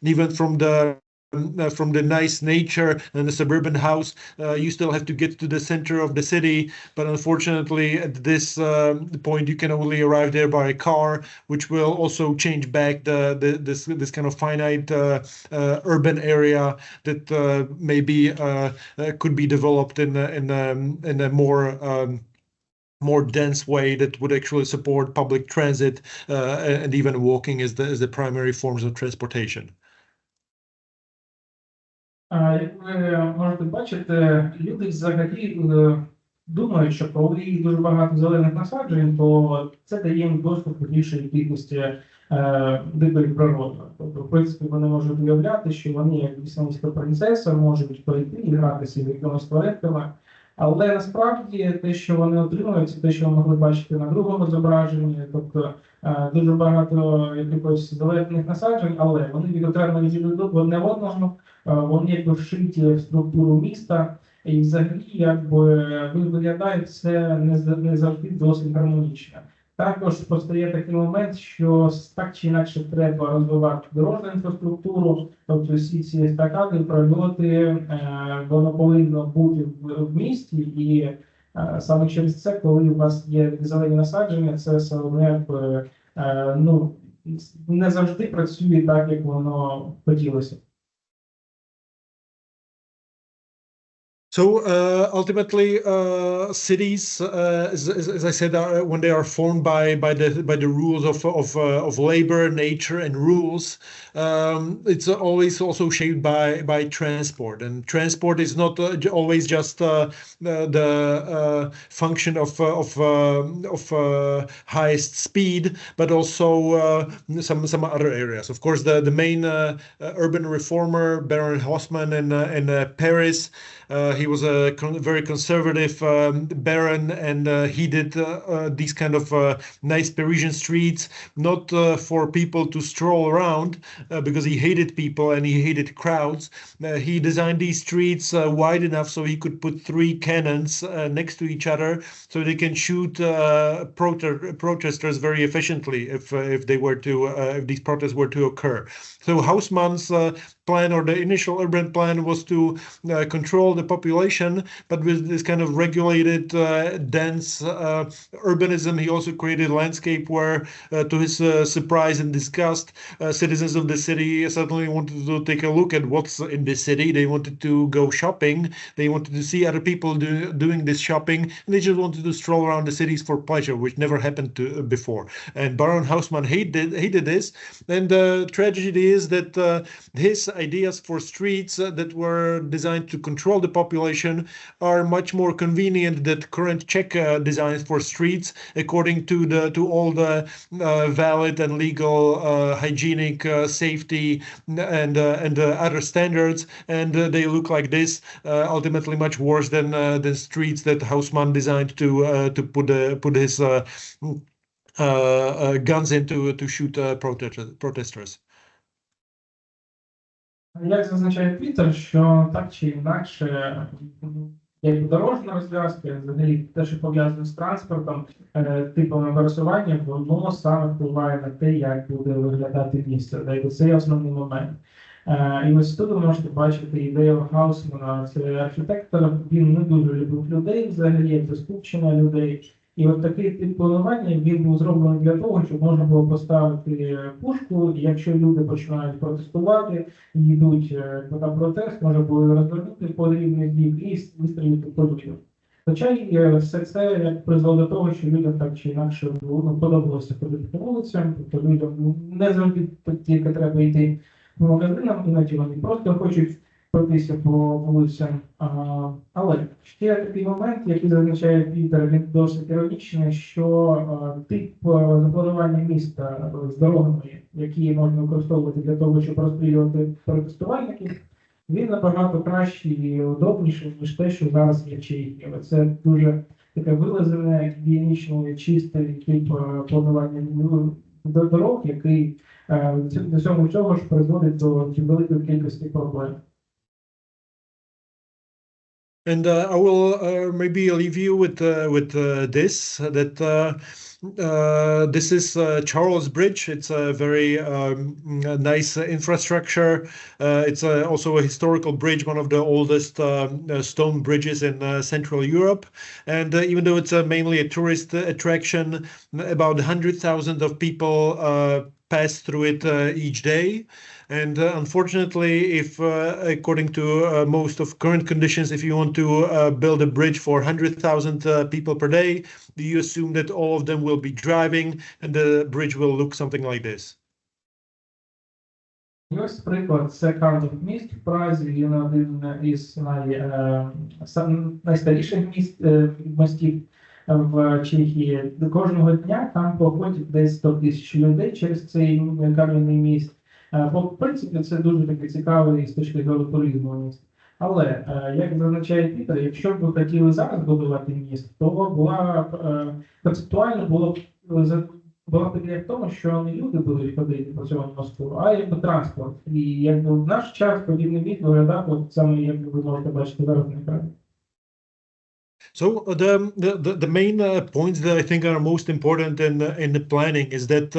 even from the nice nature and the suburban house, you still have to get to the center of the city. But unfortunately, at this point, you can only arrive there by a car, which will also change back this kind of finite urban area that maybe could be developed in a more dense way that would actually support public transit and even walking as the primary forms of transportation. Як ви можете бачити, люди взагалі думають, що коли є дуже багато зелених насаджень, то це дає їм доступ до більшої кількості дикої природи. Тобто, в принципі, вони можуть уявляти, що вони, як віснянська принцеса, можуть пройти і гратися з якимись тваринками. Але насправді те, що вони отримують, це те, що ви могли бачити на другому зображенні, тобто дуже багато якихось зелених насаджень, але вони відокремлені від одне одного, вони якби вшиті в структуру міста, і взагалі якби виглядає це не завжди досить гармонічно. Також постає такий момент, що так чи інакше треба розвивати дорожню інфраструктуру, тобто всі ці естакади, прольоти, воно повинно бути в місті, і саме через це, коли у вас є зелені насадження, це саме не завжди працює так, як воно хотілося. So ultimately, cities, as I said, when they are formed by the rules of labor, nature, and rules, it's always also shaped by transport. And transport is not always just the function of highest speed, but also some other areas. Of course, the main urban reformer, Baron Haussmann in Paris. He was a very conservative baron, and he did these kind of nice Parisian streets, not for people to stroll around, because he hated people and he hated crowds. He designed these streets wide enough so he could put 3 cannons next to each other, so they can shoot protesters very efficiently if these protests were to occur. So Haussmann's plan, or the initial urban plan, was to control the population, but with this kind of regulated, dense urbanism. He also created a landscape where, to his surprise and disgust, citizens of the city suddenly wanted to take a look at what's in the city. They wanted to go shopping. They wanted to see other people doing this shopping, and they just wanted to stroll around the cities for pleasure, which never happened before. And Baron Haussmann hated this. And the tragedy is that his ideas for streets that were designed to control the population are much more convenient than current Czech designs for streets, according to all the valid and legal hygienic safety and other standards, and they look like this, ultimately much worse than the streets that Haussmann designed to put his guns into to shoot protesters. Як зазначає Пітер, що так чи інакше, як дорожня розв'язка, взагалі те, що пов'язане з транспортом, типами пересування, воно саме впливає на те, як буде виглядати місто. Це є основний момент. І ось тут ви можете бачити ідею Хаусмана, це архітектор, він не дуже любив людей, взагалі, як це скупчення людей. І от такий тип планування, він був зроблений для того, щоб можна було поставити пушку, і якщо люди починають протестувати, йдуть на протест, можна було розвернути потрібний бік і вистрілити по людям. Хоча і все це як призвело до того, що людям так чи інакше подобалося ходити по вулицям, тобто людям не завжди тільки треба йти по магазинам, іноді вони просто хочуть пройтися по вулицям. Але ще такий момент, який зазначає Пітер, він досить іронічний, що тип запланування міста з дорогами, які можна використовувати для того, щоб розстрілювати протестувальників, він набагато кращий і удобніший, ніж те, що зараз є в Чехії. Це дуже таке вилазене, гігієнічне, чисте тип планування дорог, який до цього ж призводить до великої кількості проблем. And I will maybe leave you with this, that this is Charles Bridge. It's a very nice infrastructure. It's also a historical bridge, one of the oldest stone bridges in Central Europe. And even though it's mainly a tourist attraction, about 100,000 of people pass through it each day. And unfortunately, if according to most of current conditions, if you want to build a bridge for 100,000 people per day, you assume that all of them will be driving and the bridge will look something like this. Ось приклад, це Карлов міст в Празі, він один із найстаріших мостів в Чехії. Кожного дня там проходить десь 100 тисяч людей через цей кам'яний міст. В принципі, це дуже таки цікавий з точки зору туризму міст. Але, як зазначає Пітер, якщо б ви хотіли зараз будувати міст, то концептуально було б була подія в тому, що не люди будуть ходити по цьому мосту, а якби транспорт. І якби в наш час подібний міст виглядав от саме, як ви можете бачити зараз на екрані. So the main points that I think are most important in the planning is that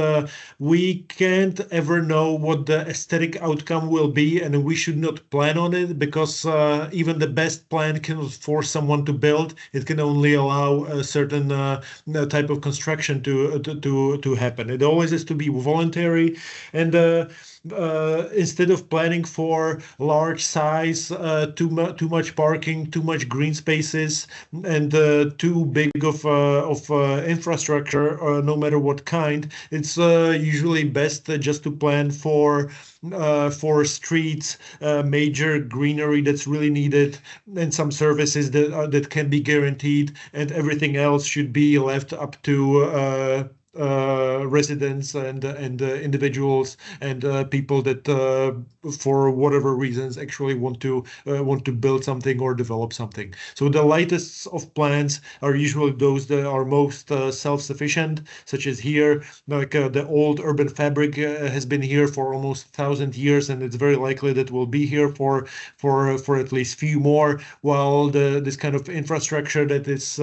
we can't ever know what the aesthetic outcome will be, and we should not plan on it because even the best plan cannot force someone to build. It can only allow a certain type of construction to happen. It always has to be voluntary, and instead of planning for large size, too much parking, too much green spaces, and too big of infrastructure, no matter what kind, it's usually best just to plan for streets, major greenery that's really needed, and some services that can be guaranteed, and everything else should be left up to residents and individuals and people that for whatever reasons actually want to build something or develop something. So the lightest of plans are usually those that are most self-sufficient, such as here, like the old urban fabric has been here for almost 1,000 years, and it's very likely that will be here for at least few more, while this kind of infrastructure that is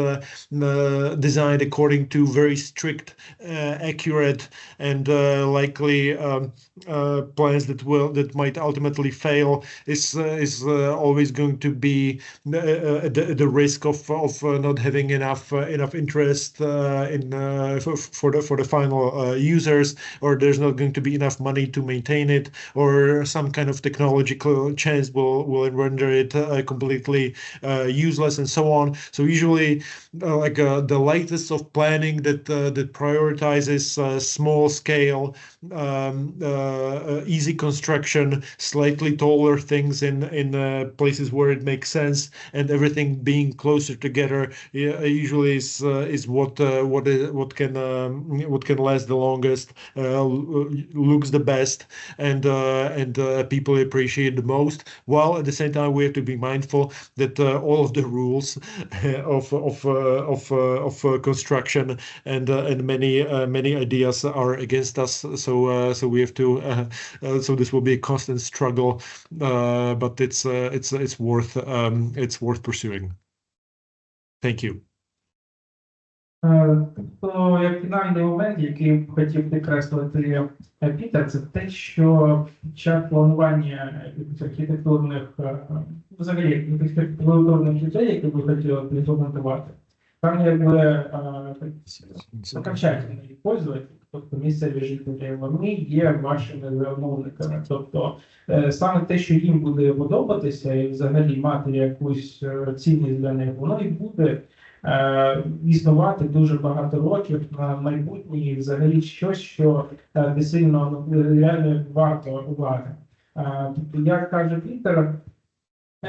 designed according to very strict, accurate, and likely plans that might ultimately fail is always going to be the risk of not having enough interest for the final users, or there's not going to be enough money to maintain it, or some kind of technological change will render it completely useless, and so on. So usually the lightest of planning that prioritizes small scale, easy construction, slightly taller things in places where it makes sense, and everything being closer together usually is what can last the longest, looks the best, and people appreciate the most. While at the same time we have to be mindful that all of the rules of construction and many ideas are against us. So we have to. So this will be a constant struggle, but it's worth pursuing. Thank you. То як фінальний момент, який б хотів підкреслити Пітер, це те, що під час планування архітектурних, взагалі архітектурних ідей, які ви хотіли імплементувати, там якби окончательний пользователь, тобто місцеві жителі, вони є вашими замовниками. Тобто саме те, що їм буде подобатися і взагалі мати якусь цінність для них, воно і буде існувати дуже багато років на майбутнє, і взагалі щось, що не сильно реально варто уваги. Тобто, як каже Пітер,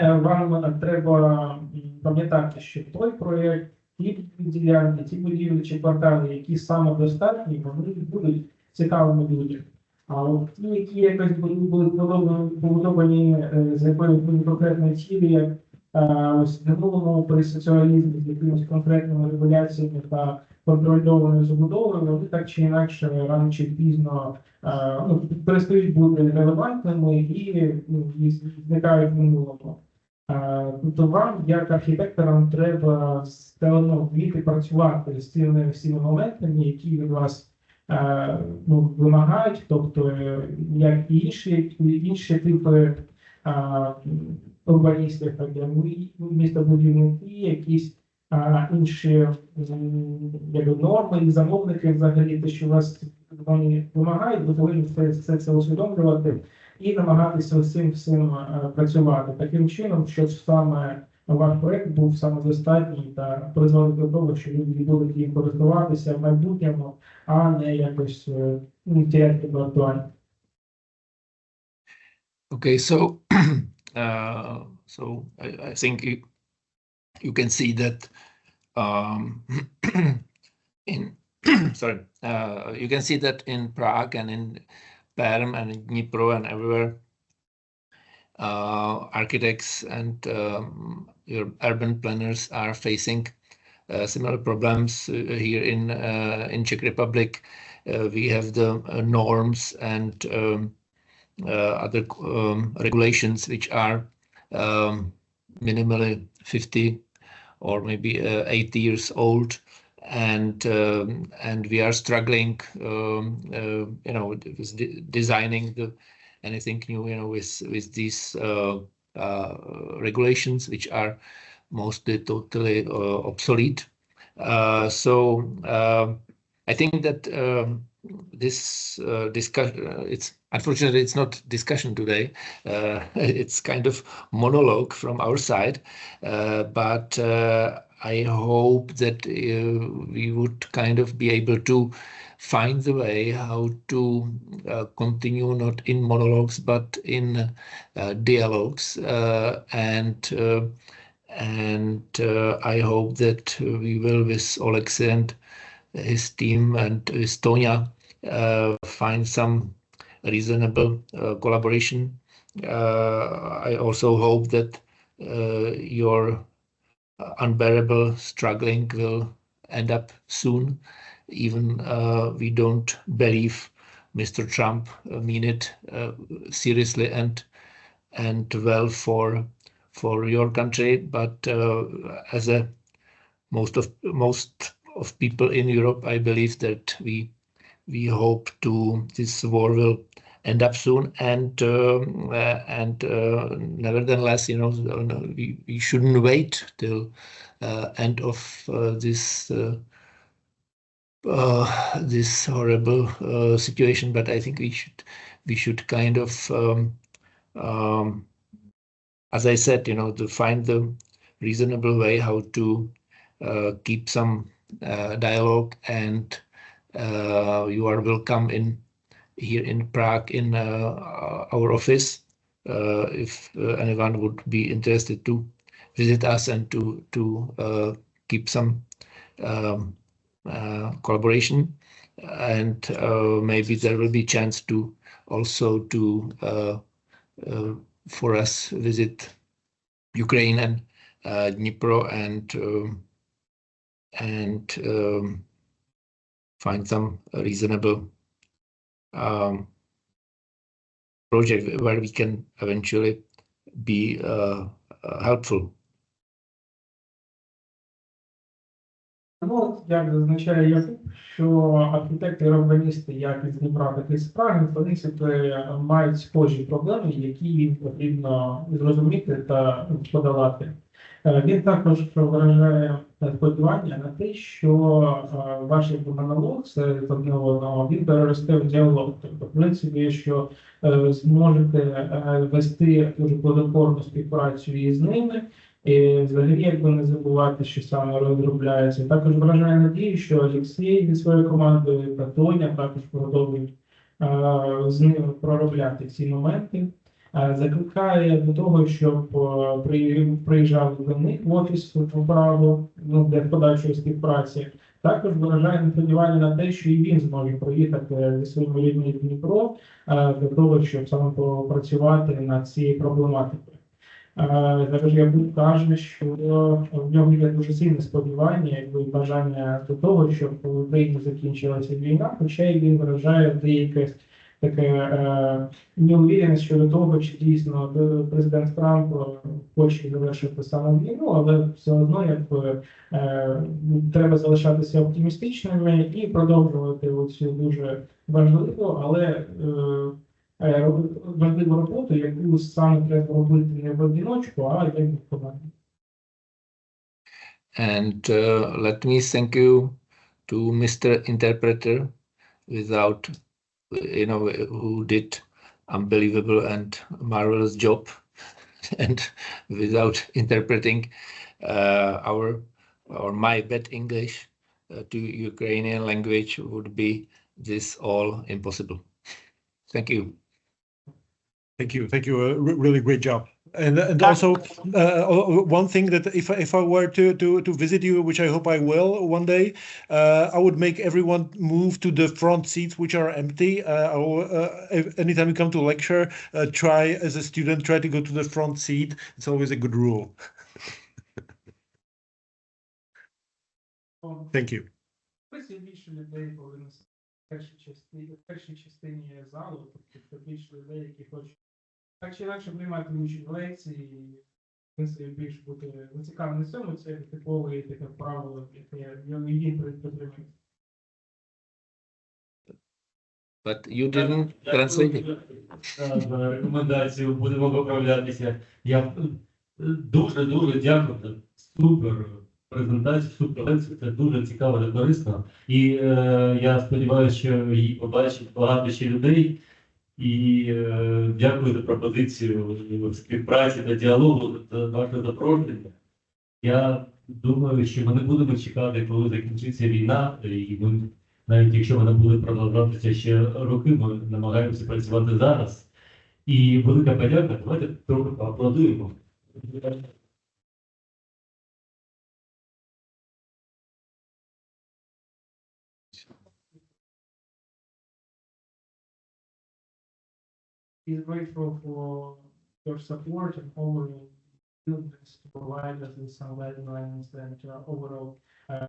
вам треба пам'ятати, що той проєкт, ті ділянки, ті будівлі чи квартали, які самодостатні, вони будуть цікавими людям. А от ті, які якось будуть побудовані з якоюсь конкретною цілею, ось в минулому при соціалізмі з якимись конкретними регуляціями та контрольованою забудовою, вони так чи інакше, рано чи пізно перестають бути релевантними і зникають в минулому. Тобто вам, як архітекторам, треба все одно вміти працювати з цими всіми моментами, які від вас вимагають, тобто як і інші типи урбаністів, містобудівники, якісь інші норми і замовники взагалі, те, що вас вони вимагають, ви повинні все це усвідомлювати і намагатися з цим всім працювати таким чином, щоб саме ваш проєкт був самодостатній та призводив до того, що люди будуть їм користуватися в майбутньому, а не якось теряти актуальність. Okay, so I think you can see that you can see that in Prague and in Perm and in Dnipro and everywhere, architects and your urban planners are facing similar problems here in Czech Republic, we have the norms and other regulations which are minimally 50 or maybe 80 years old, and we are struggling, with designing anything new, with these regulations which are mostly totally obsolete. So I think that this discussion, unfortunately it's not discussion today. It's kind of monologue from our side, but I hope that we would kind of be able to find the way how to continue not in monologues but in dialogues, and I hope that we will, with Oleksiy and his team and with Tonya, find some reasonable collaboration. I also hope that your unbearable struggling will end up soon. Even we don't believe Mr. Trump mean it seriously and well for your country, but as a most of people in Europe, I believe that we hope this war will end up soon, and nevertheless, we shouldn't wait till end of this horrible situation. But I think we should kind of, as I said, to find the reasonable way how to keep some dialogue, and you are welcome here in Prague in our office if anyone would be interested to visit us and to keep some collaboration, and maybe there will be chance to also for us visit Ukraine and Dnipro and find some reasonable project where we can eventually be helpful. Ну, як зазначає Якуб, що архітектори і урбаністи, як із Дніпра, так і з Праги, в принципі, мають схожі проблеми, які їм потрібно зрозуміти та подолати. Він також виражає сподівання на те, що ваш монолог з одного він переросте в діалог. Тобто, в принципі, що зможете вести дуже плодотворну співпрацю із ними, і взагалі, не забувати, що саме розробляється. Також виражає надію, що Олексій зі своєю командою та Тоня також продовжують з ними проробляти ці моменти. Закликає до того, щоб приїжджали до них в офіс в Прагу, для подальшої співпраці. Також виражає сподівання на те, що і він зможе проїхати зі своїм рідним Дніпро для того, щоб саме попрацювати над цією проблематикою. Також Якуб каже, що в нього є дуже сильне сподівання і бажання до того, щоб в Україні закінчилася війна, хоча й він виражає деяке таке неувіреність щодо того, чи дійсно президент Трамп хоче завершити саме війну, але все одно треба залишатися оптимістичними і продовжувати оцю дуже важливу, але важливу роботу, яку саме треба робити не в одиночку, а як в команді. And let me thank you to Mr. Interpreter, who did unbelievable and marvelous job, and without interpreting my bad English to Ukrainian language would be this all impossible. Thank you. Thank you. Really great job. And also one thing that if I were to visit you, which I hope I will one day, I would make everyone move to the front seats which are empty. Anytime you come to lecture, try to go to the front seat. It's always a good rule. Thank you. першій частині залу, тобто більше людей, які хочуть так чи інакше приймати участь в лекції, і в принципі більш бути зацікавлений в цьому, це типове таке правило, яке він підтримує. But you didn't translate it. Рекомендацію будемо виправлятися. Я дуже дякую. Супер презентацію, супер лекцію. Це дуже цікаво та корисно. І я сподіваюся, що її побачить багато ще людей. І дякую за пропозицію співпраці та діалогу, за ваше запрошення. Я думаю, що ми не будемо чекати, коли закінчиться війна, і ми, навіть якщо вона буде продовжуватися ще роки, ми намагаємося працювати зараз. І велика подяка, давайте трохи поаплодуємо. He's grateful for your support and overall willingness to provide us with some guidelines and overall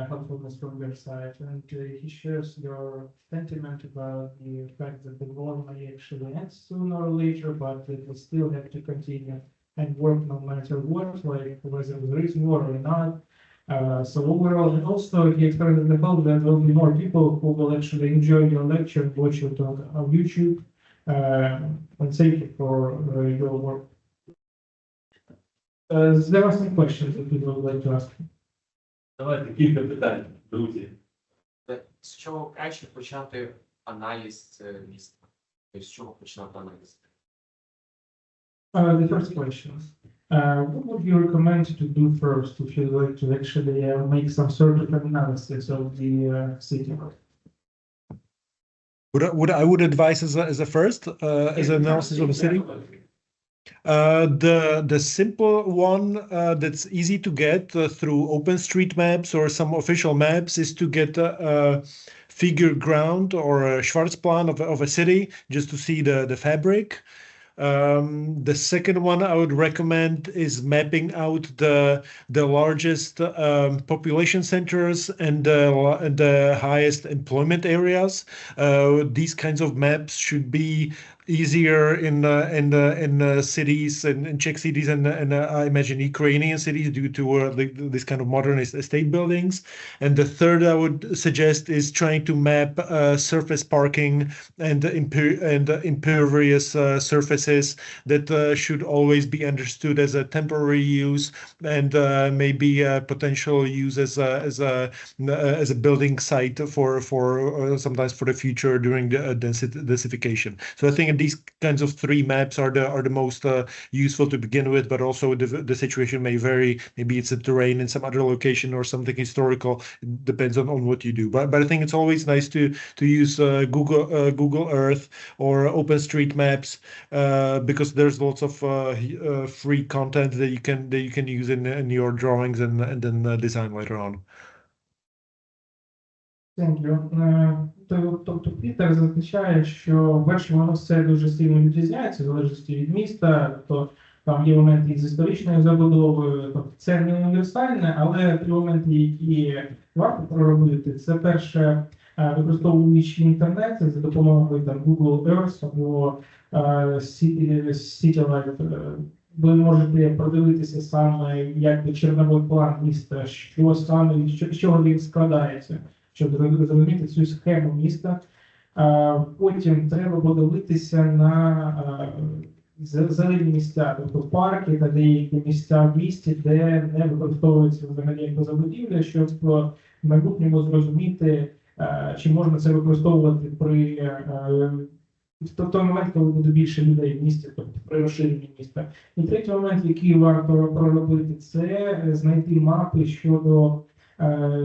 helpfulness from your side. And he shares your sentiment about the fact that the war may actually end sooner or later, but that we still have to continue and work no matter what, like whether there is war or not. So overall, and also he expressed the hope that there will be more people who will actually enjoy your lecture and watch it on YouTube. And thank you for your work. There are some questions that we would like to ask. Давайте кілька питань, друзі. З чого краще почати аналіз міста? Тобто з чого починати аналіз? The first question. What would you recommend to do first if you'd like to actually make some sort of analysis of the city? What I would advise as a first, as an analysis of a city? The simple one that's easy to get through OpenStreetMaps or some official maps is to get a figure ground or a Schwarzplan of a city just to see the fabric. The second one I would recommend is mapping out the largest population centers and the highest employment areas. These kinds of maps should be easier in cities and in Czech cities and I imagine Ukrainian cities due to this kind of modern estate buildings. And the third I would suggest is trying to map surface parking and impervious surfaces that should always be understood as a temporary use and maybe a potential use as a building site for sometimes for the future during the densification. So I think these kinds of three maps are the most useful to begin with, but also the situation may vary. Maybe it's a terrain in some other location or something historical. It depends on what you do. But I think it's always nice to use Google Earth or OpenStreetMaps because there's lots of free content that you can use in your drawings and then design later on. Thank you. Тобто Пітер зазначає, що перше, воно все дуже сильно відрізняється в залежності від міста, то там є моменти із історичною забудовою, тобто це не універсальне, але ті моменти, які варто проробити, це перше, використовуючи інтернет за допомогою там Google Earth або Citylite, ви можете продивитися саме якби черновий план міста, що саме, з чого він складається, щоб зрозуміти цю схему міста. Потім треба подивитися на зелені місця, тобто парки та деякі місця в місті, де не використовується взагалі як забудівля, щоб в майбутньому зрозуміти, чи можна це використовувати в той момент, коли буде більше людей в місті, тобто при розширенні міста. І третій момент, який варто проробити, це знайти мапи щодо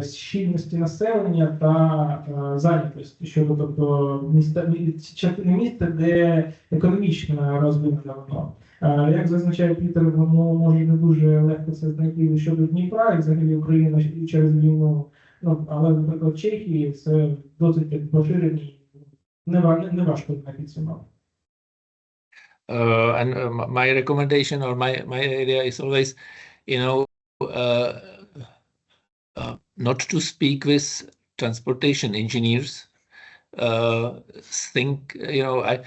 щільності населення та зайнятості, щодо тобто частини міста, де економічно розвинено воно. Як зазначає Пітер, воно може не дуже легко це знайти щодо Дніпра, і взагалі Україна через війну, але, наприклад, Чехії це досить поширені, не важко знайти цю мапу. And my recommendation or my idea is always, not to speak with transportation engineers, think, you know, I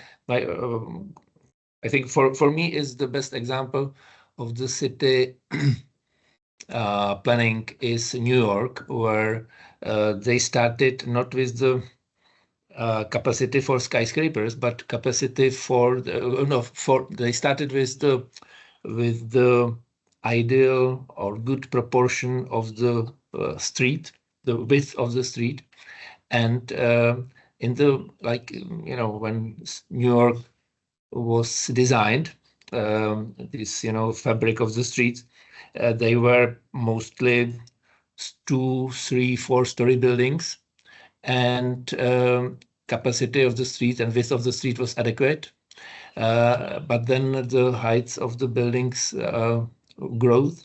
think for me is the best example of the city planning is New York, where they started not with the capacity for skyscrapers, but capacity for they started with the ideal or good proportion of the street, the width of the street, and in the, like, you know, when New York was designed, this, you know, fabric of the streets, they were mostly 2, 3, 4-story buildings, and capacity of the street and width of the street was adequate. But then the heights of the buildings growth,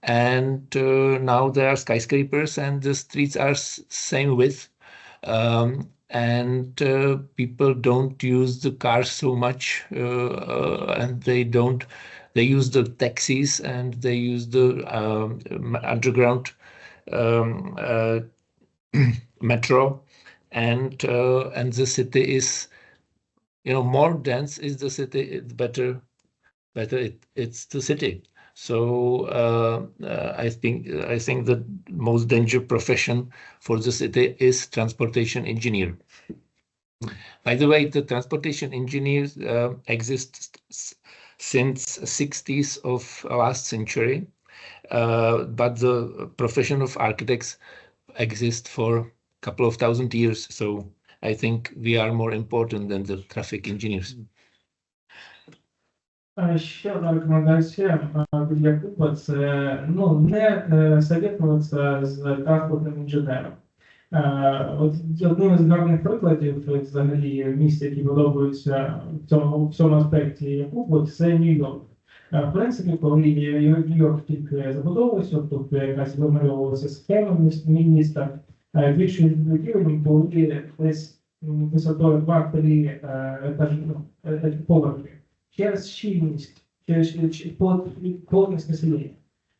and now there are skyscrapers and the streets are same width, and people don't use the cars so much, and they use the taxis and they use the underground metro, and the city is, you know, more dense is the city, it's better it's the city. So I think the most dangerous profession for the city is transportation engineer. By the way, the transportation engineers exist since 60s of last century, but the profession of architects exists for a couple of thousand years. So I think we are more important than the traffic engineers. Ще одна рекомендація від Якуба – це не советуватися з транспортним інженером. От одним із гарних прикладів взагалі місць, які подобаються в цьому аспекті Якубу, це Нью-Йорк. В принципі, коли Нью-Йорк тільки забудовувався, тобто якась вимальовувалася схема міста, більшість будівель були десь висотою 2-3 поверхи. Через щільність, через плотність населення.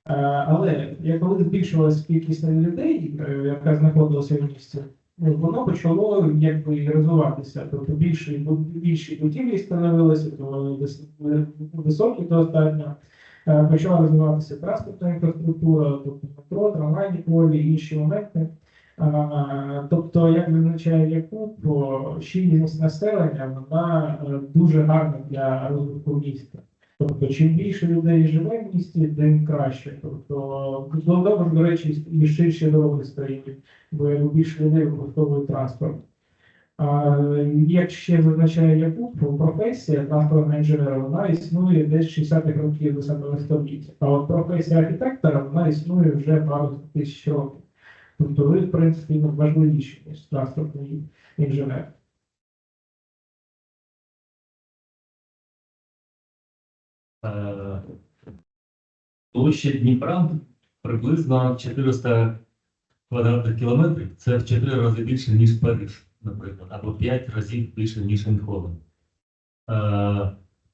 Але коли збільшувалася кількість людей, яка знаходилася в місті, воно почало якби розвиватися. Тобто більші будівлі становилися, то високі достатньо. Почала розвиватися транспортна інфраструктура, тобто метро, трамвайні колії, інші моменти. Тобто, як визначає Якуб, щільність населення, вона дуже гарна для розвитку міста. Тобто, чим більше людей живе в місті, тим краще. Тобто, добре, до речі, і ширші дороги стають, бо більше людей використовують транспорт. Як ще зазначає Якуб, професія транспортного інженера, вона існує десь 60-х років ХХ століття. А от професія архітектора, вона існує вже пару тисяч років. Тобто ви, в принципі, важливіші, ніж транспортний інженер. Площа Дніпра приблизно 400 квадратних кілометрів. Це в 4 рази більше, ніж Париж, наприклад, або 5 разів більше, ніж Ейнховен.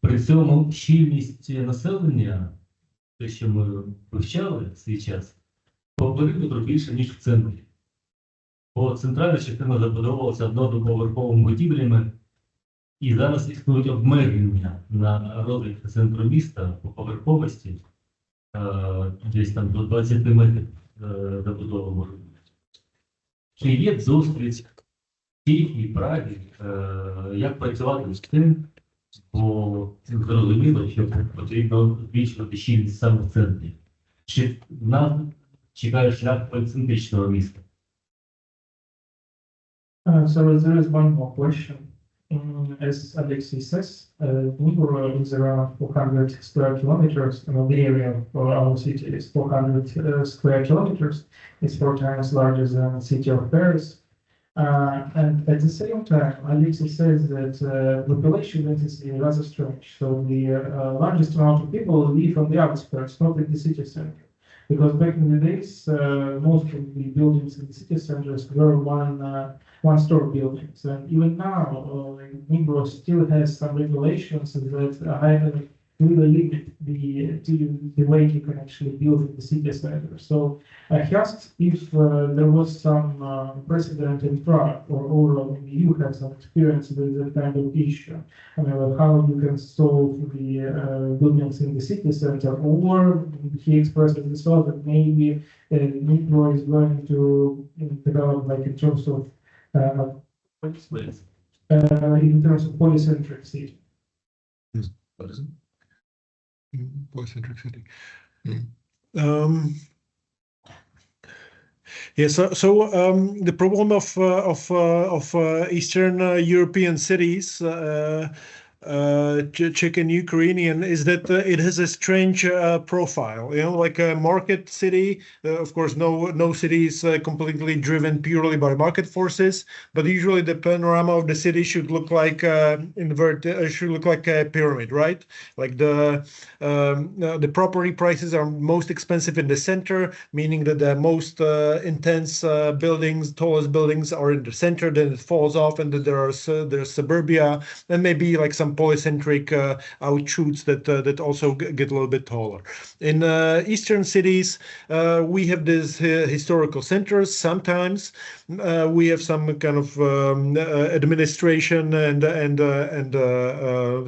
При цьому щільність населення, те, що ми вивчали в свій час, по периметру більше, ніж в центрі. Бо центральна частина забудовувалася одноповерховими будівлями, і зараз існують обмеження на розвиток центру міста по поверховості, десь там до 20 метрів забудови може бути. Чи є досвід в Києві і Прагі, як працювати з тим, бо зрозуміло, що потрібно збільшувати щільність саме в центрі. Чи нас чекає шлях поліцентричного міста? So there is one more question. As Oleksiy says, Dnipro is around 400 square kilometers, and the area of our city is 400 square kilometers. It's 4 times larger than the city of Paris. And at the same time, Oleksiy says that population density is rather strange. So the largest amount of people live on the outskirts, not in the city center. Because back in the days, most of the buildings in the city centers were one-story buildings. And even now, Dnipro still has some regulations that really limit the way you can actually build in the city center. So he asked if there was some precedent in Prague or overall you have some experience with that kind of issue. I mean, how you can solve the buildings in the city center, or he expressed the thought that maybe Dnipro is going to develop like in terms of polycentric city. What is it? Polycentric city. Yeah, the problem of Eastern European cities, Czech and Ukrainian, is that it has a strange profile. You know, like a market city. Of course, no city is completely driven purely by market forces, but usually the panorama of the city should look like should look like a pyramid, right? Like the property prices are most expensive in the center, meaning that the most intense buildings, tallest buildings, are in the center. Then it falls off, and then there's suburbia, and maybe like some polycentric outshoots that also get a little bit taller. In eastern cities, we have these historical centers. Sometimes we have some kind of administration and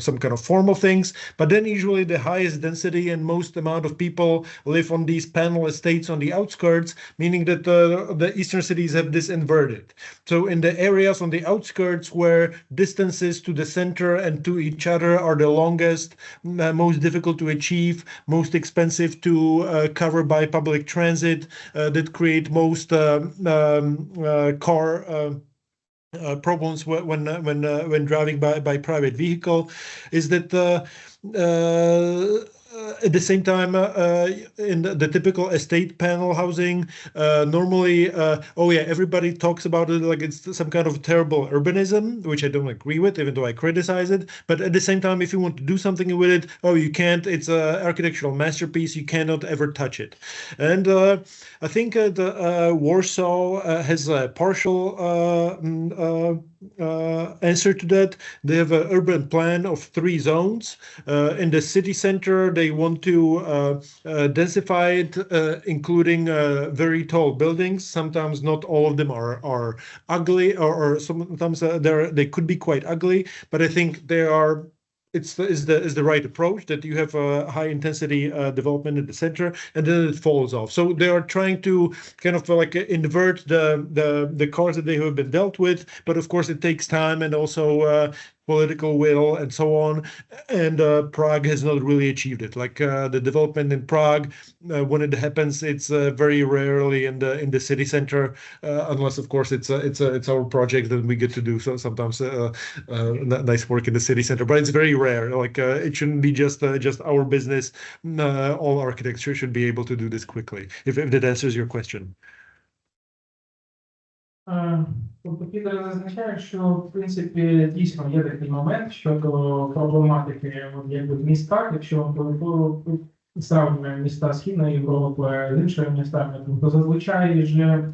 some kind of formal things, but then usually the highest density and most amount of people live on these panel estates on the outskirts, meaning that the eastern cities have this inverted. So in the areas on the outskirts where distances to the center and to each other are the longest, most difficult to achieve, most expensive to cover by public transit, that create most car problems when driving by private vehicle, is that at the same time, in the typical estate panel housing, normally, everybody talks about it like it's some kind of terrible urbanism, which I don't agree with, even though I criticize it. But at the same time, if you want to do something with it, you can't. It's an architectural masterpiece. You cannot ever touch it. And I think Warsaw has a partial answer to that. They have an urban plan of 3 zones. In the city center, they want to densify it, including very tall buildings. Sometimes not all of them are ugly, or sometimes they could be quite ugly, but I think they are. Is the right approach, that you have a high intensity development in the center and then it falls off. So they are trying to kind of like invert the cards that they have been dealt with, but of course it takes time and also political will and so on, and Prague has not really achieved it. Like the development in Prague, when it happens, it's very rarely in the city center, unless of course it's our project that we get to do. So sometimes nice work in the city center, but it's very rare. Like it shouldn't be just our business. All architecture should be able to do this quickly. If that answers your question. Тобто Пітер зазначає, що в принципі дійсно є такий момент щодо проблематики якби в містах, якщо ми сравнюємо міста Східної Європи з іншими містами, то зазвичай вже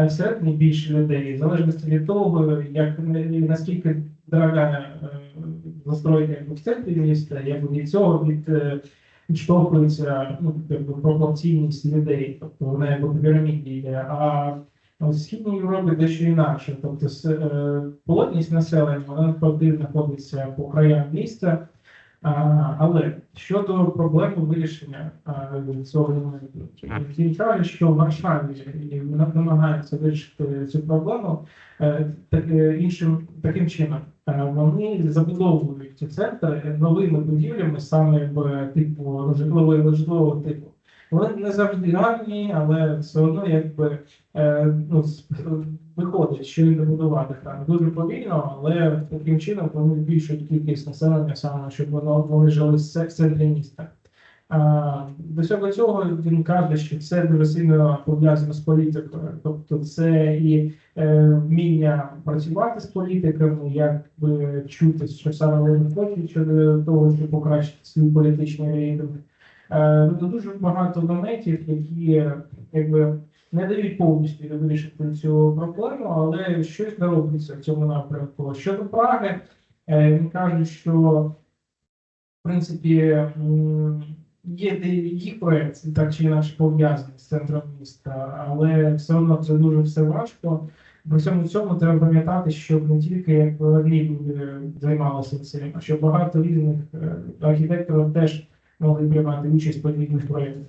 всередині більше людей, в залежності від того, наскільки дорога застройка в центрі міста, як від цього відштовхується пропорційність людей, тобто вона як по піраміді йде. А в Східній Європі дещо інакше, тобто плотність населення, вона навпаки знаходиться по краям міста, але щодо проблеми вирішення цього моменту, цікаво, що в Варшаві намагаються вирішити цю проблему таким чином. Вони забудовують ці центри новими будівлями саме в типу житлового типу. Вони не завжди гарні, але все одно якби виходить, що їх добудувати там дуже повільно, але таким чином вони збільшують кількість населення саме, щоб вони жили в центрі міста. До всього цього він каже, що це дуже сильно пов'язано з політикою. Тобто це і вміння працювати з політиками, якби чути, що саме вони хочуть щодо того, щоб покращити свій політичний рейтинг. Дуже багато моментів, які якби не дають повністю вирішити цю проблему, але щось не робиться в цьому напрямку. Щодо Праги, він каже, що принципі, є їх проєкт, так чи інакше пов'язаний з центром міста, але все одно це дуже все важко. При всьому цьому треба пам'ятати, щоб не тільки як одні люди займалися цим, а щоб багато різних архітекторів теж могли приймати участь в подібних проєктах.